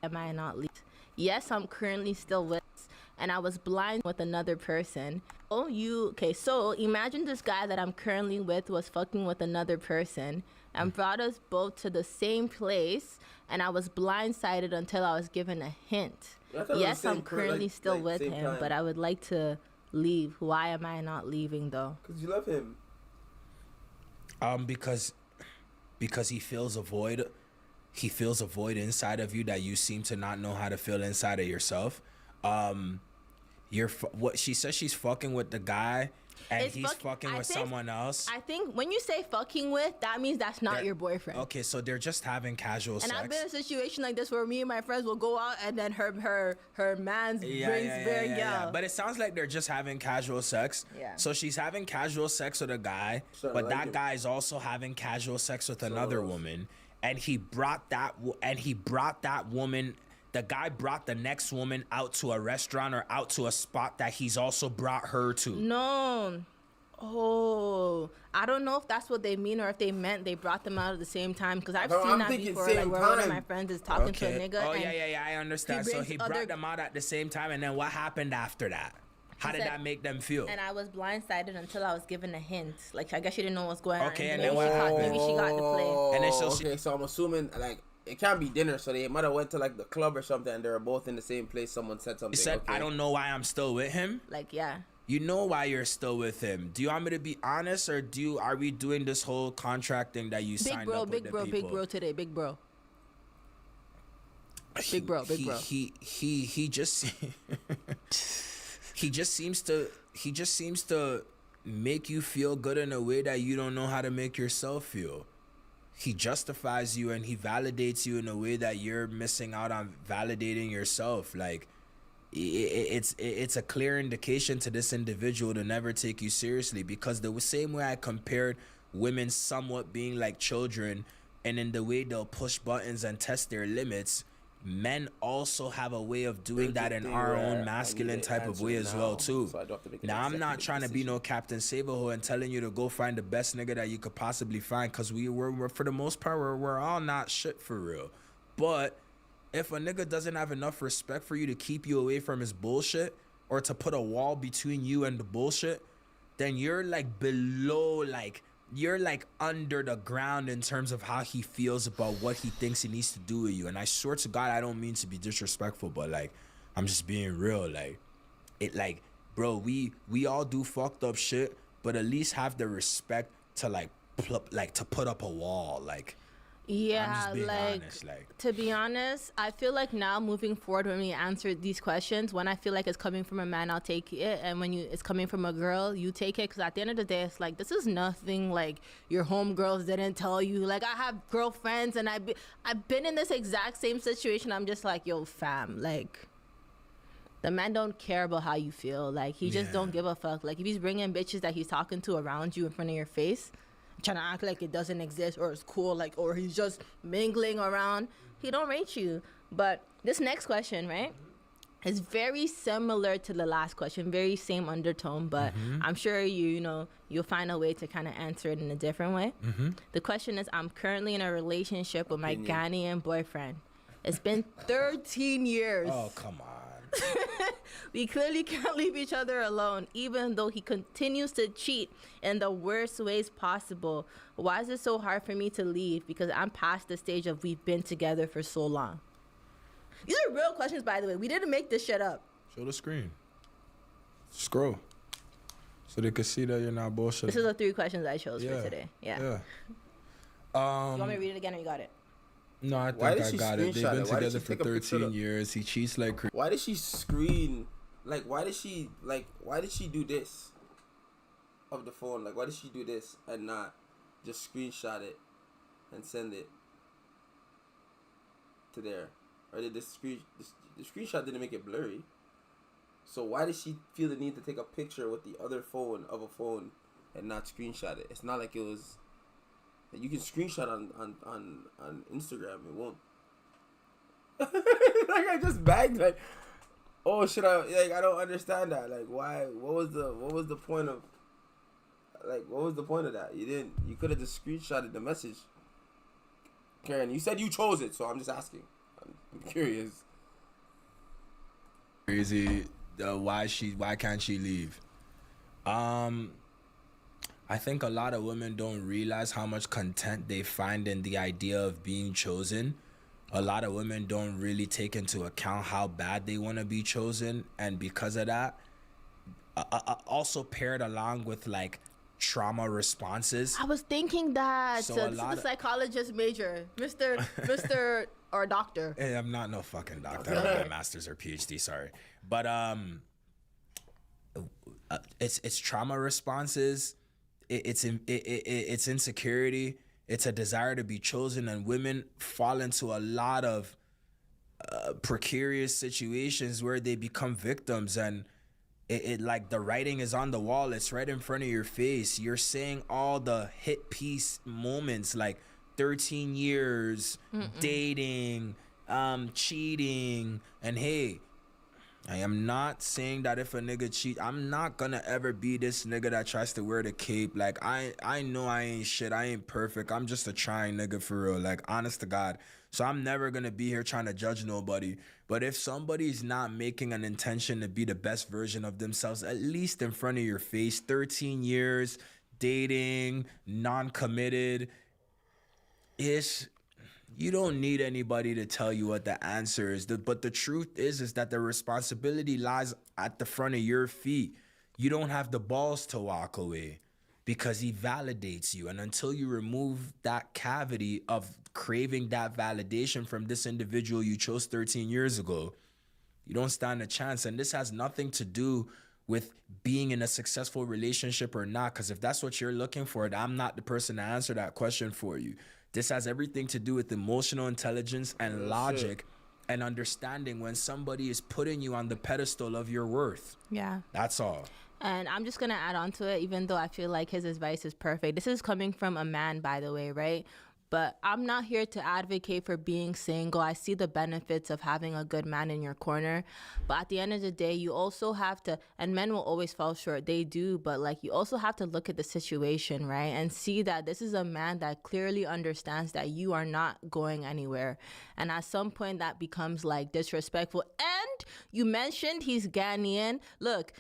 Am I not leaving? Yes, I'm currently still with, and I was blind with another person. So imagine this guy that I'm currently with was fucking with another person and brought us both to the same place, and I was blindsided until I was given a hint. I thought it was Yes, the same I'm currently still with same him, time. but I would like to leave. Why am I not leaving though? Because you love him. Because he feels a void. He feels a void inside of you that you seem to not know how to fill inside of yourself. What she says, she's fucking with the guy, and It's he's fuck- fucking I with think- someone else. I think when you say fucking with, that means that's not your boyfriend. Okay, so they're just having casual And sex. I've been in a situation like this where me and my friends will go out, and then her man's brings very young. But it sounds like they're just having casual sex. Yeah. So she's having casual sex with a guy, Sorta but like that him. guy is also having casual sex with another else. woman, and he brought that woman. The guy brought the next woman out to a restaurant or out to a spot that he's also brought her to. No. Oh, I don't know if that's what they mean or if they meant they brought them out at the same time, because I've No, seen I'm that thinking before, same like where one of time. my friends is talking to a Okay. nigga. Oh and yeah, I understand. he So brings he other- brought them out at the same time, and then what happened after that? How did said- that make them feel? And I was blindsided until I was given a hint. Like, I guess she didn't know what's going on. Okay, and maybe then what happened? Maybe she got the play. And then so she- okay, so I'm assuming like it can't be dinner, so they might have went to like the club or something, and they were both in the same place. Someone said something. He said, okay. "I don't know why I'm still with him." Like, yeah. You know why you're still with him. Do you want me to be honest, or are we doing this whole contract thing that you signed up with the people? Big bro today. Big bro. Big bro. He just he just seems to make you feel good in a way that you don't know how to make yourself feel. He justifies you and he validates you in a way that you're missing out on validating yourself. Like, it's a clear indication to this individual to never take you seriously, because the same way I compared women somewhat being like children, and in the way they'll push buttons and test their limits, men also have a way of doing that in our own masculine type of way as well too. Now I'm not trying to be no Captain Saberho and telling you to go find the best nigga that you could possibly find, because we're for the most part we're all not shit for real. But if a nigga doesn't have enough respect for you to keep you away from his bullshit, or to put a wall between you and the bullshit, then you're like below, like you're like under the ground in terms of how he feels about what he thinks he needs to do with you. And I swear to God, I don't mean to be disrespectful, but like, I'm just being real. Like, it, like, bro, we all do fucked up shit, but at least have the respect to like to put up a wall. Like, Yeah, I'm just being like, honest. Like, to be honest, I feel like now moving forward when we answer these questions, when I feel like it's coming from a man, I'll take it, and when it's coming from a girl, you take it, because at the end of the day, it's like, this is nothing like your homegirls didn't tell you. Like, I have girlfriends, and I've been in this exact same situation. I'm just like, yo, fam, like, the man don't care about how you feel. Like, he just Yeah. don't give a fuck. Like, if he's bringing bitches that he's talking to around you in front of your face, trying to act like it doesn't exist or it's cool, like, or he's just mingling around, he don't rate you. But this next question, right, is very similar to the last question, very same undertone, but I'm sure you'll find a way to kind of answer it in a different way. The question is, I'm currently in a relationship with my Ghanaian boyfriend. It's been 13 years. oh, come on. We clearly can't leave each other alone, even though he continues to cheat in the worst ways possible. Why is it so hard for me to leave? Because I'm past the stage of we've been together for so long. These are real questions, by the way. We didn't make this shit up. Show the screen. Scroll. So they can see that you're not bullshitting. This is the 3 questions I chose for today. Yeah. Yeah. You want me to read it again, or you got it? No, I Why think did I she got it. They've screenshot been it? Why did together she for take a picture 13 of- years. He cheats like crazy. Why did she screen? Like, why did she do this of the phone? Like, why did she do this and not just screenshot it and send it to there? Or did the screenshot didn't make it blurry? So why did she feel the need to take a picture with the other phone of a phone and not screenshot it? It's not like it was. You can screenshot on Instagram. It won't. Like, I just bagged, like, oh, should I, like, I don't understand that. Like, why, what was the point of, like, what was the point of that? You could have just screenshotted the message. Karen, you said you chose it, so I'm just asking. I'm curious. Crazy. Why can't she leave? I think a lot of women don't realize how much content they find in the idea of being chosen. A lot of women don't really take into account how bad they want to be chosen, and because of that, also paired along with like trauma responses. I was thinking that. So So a this lot is of- the psychologist major, Mr. or doctor. Hey, I'm not no fucking doctor. I don't have a master's or PhD. Sorry, but it's trauma responses. It's insecurity. It's a desire to be chosen, and women fall into a lot of precarious situations where they become victims, and it like the writing is on the wall. It's right in front of your face. You're saying all the hit piece moments, like 13 years dating, cheating, and hey, I am not saying that if a nigga cheat, I'm not gonna ever be this nigga that tries to wear the cape. Like, I know I ain't shit. I ain't perfect. I'm just a trying nigga for real. Like, honest to God. So I'm never gonna be here trying to judge nobody. But if somebody's not making an intention to be the best version of themselves, at least in front of your face, 13 years, dating, non-committed, you don't need anybody to tell you what the answer is. But the truth is that the responsibility lies at the front of your feet. You don't have the balls to walk away because he validates you. And until you remove that cavity of craving that validation from this individual you chose 13 years ago, you don't stand a chance. And this has nothing to do with being in a successful relationship or not, because if that's what you're looking for, I'm not the person to answer that question for you. This has everything to do with emotional intelligence and logic and understanding when somebody is putting you on the pedestal of your worth. Yeah. That's all. And I'm just going to add on to it, even though I feel like his advice is perfect. This is coming from a man, by the way, right? But I'm not here to advocate for being single. I see the benefits of having a good man in your corner. But at the end of the day, you also have to, and men will always fall short. They do. But like, you also have to look at the situation, right? And see that this is a man that clearly understands that you are not going anywhere. And at some point that becomes like disrespectful. And you mentioned he's Ghanaian. Look,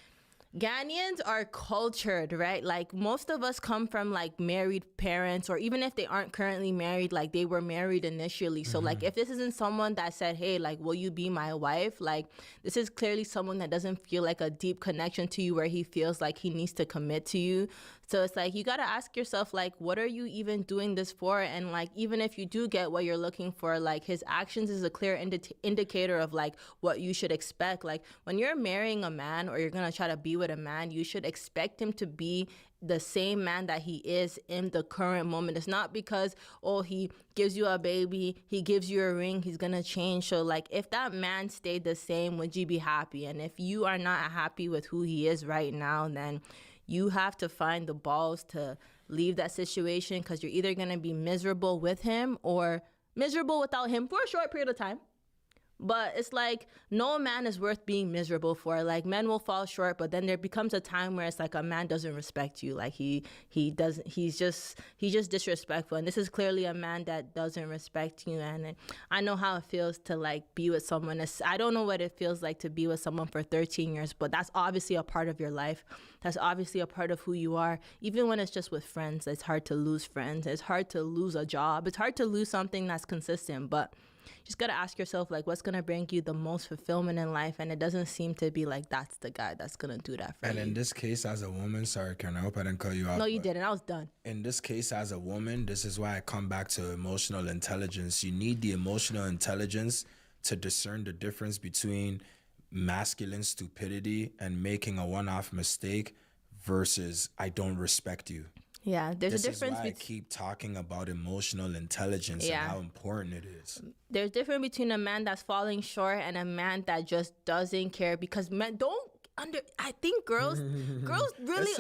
Ghanaians are cultured, right? Like, most of us come from like married parents, or even if they aren't currently married, like they were married initially. So like, if this isn't someone that said, hey, like, will you be my wife? Like, this is clearly someone that doesn't feel like a deep connection to you where he feels like he needs to commit to you. So it's like you got to ask yourself, like, what are you even doing this for? And like, even if you do get what you're looking for, like his actions is a clear indicator of like what you should expect. Like when you're marrying a man or you're going to try to be with a man, you should expect him to be the same man that he is in the current moment. It's not because, oh, he gives you a baby, he gives you a ring, he's gonna change. So like if that man stayed the same, would you be happy? And if you are not happy with who he is right now, then you have to find the balls to leave that situation, because you're either gonna be miserable with him or miserable without him for a short period of time. But it's like no man is worth being miserable for. Like men will fall short, but then there becomes a time where it's like a man doesn't respect you. Like he's just disrespectful. And this is clearly a man that doesn't respect you. And I know how it feels to like be with someone. I don't know what it feels like to be with someone for 13 years, but that's obviously a part of your life. That's obviously a part of who you are. Even when it's just with friends, it's hard to lose friends. It's hard to lose a job. It's hard to lose something that's consistent, but you just got to ask yourself, like, what's going to bring you the most fulfillment in life? And it doesn't seem to be like that's the guy that's going to do that for you. And in this case, as a woman, sorry, Karen, I hope I didn't cut you off. No, you didn't. I was done. In this case, as a woman, this is why I come back to emotional intelligence. You need the emotional intelligence to discern the difference between masculine stupidity and making a one-off mistake versus I don't respect you. Yeah, there's This a is difference. why I keep talking about emotional intelligence and how important it is. There's difference between a man that's falling short and a man that just doesn't care, because men don't I think girls really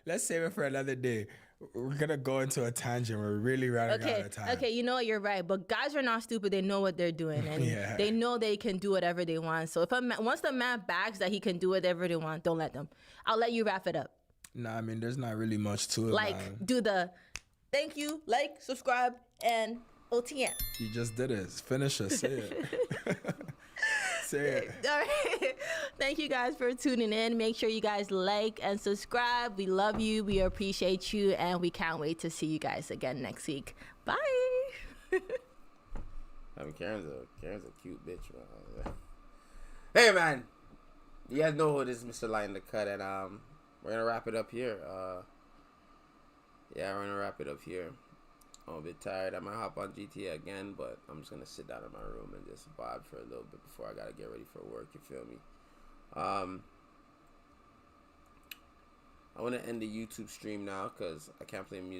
Let's save it for another day. We're gonna go into a tangent. We're really running out of time. Okay, you know what? You're right. But guys are not stupid. They know what they're doing, and they know they can do whatever they want. So if once the man backs that he can do whatever they want, don't let them. I'll let you wrap it up. Nah, I mean, there's not really much to it. Like, man. do the thank you, like, subscribe, and OTM. You just did it. Finish it. Say it. Say it. All right. Thank you guys for tuning in. Make sure you guys like and subscribe. We love you. We appreciate you. And we can't wait to see you guys again next week. Bye. I mean, Karen's a cute bitch, man. Hey, man. You guys know who this is, Mr. Light in the Cut, and we're gonna wrap it up here. We're gonna wrap it up here. I'm a bit tired. I might hop on GTA again, but I'm just gonna sit down in my room and just vibe for a little bit before I gotta get ready for work. You feel me? I want to end the YouTube stream now because I can't play music.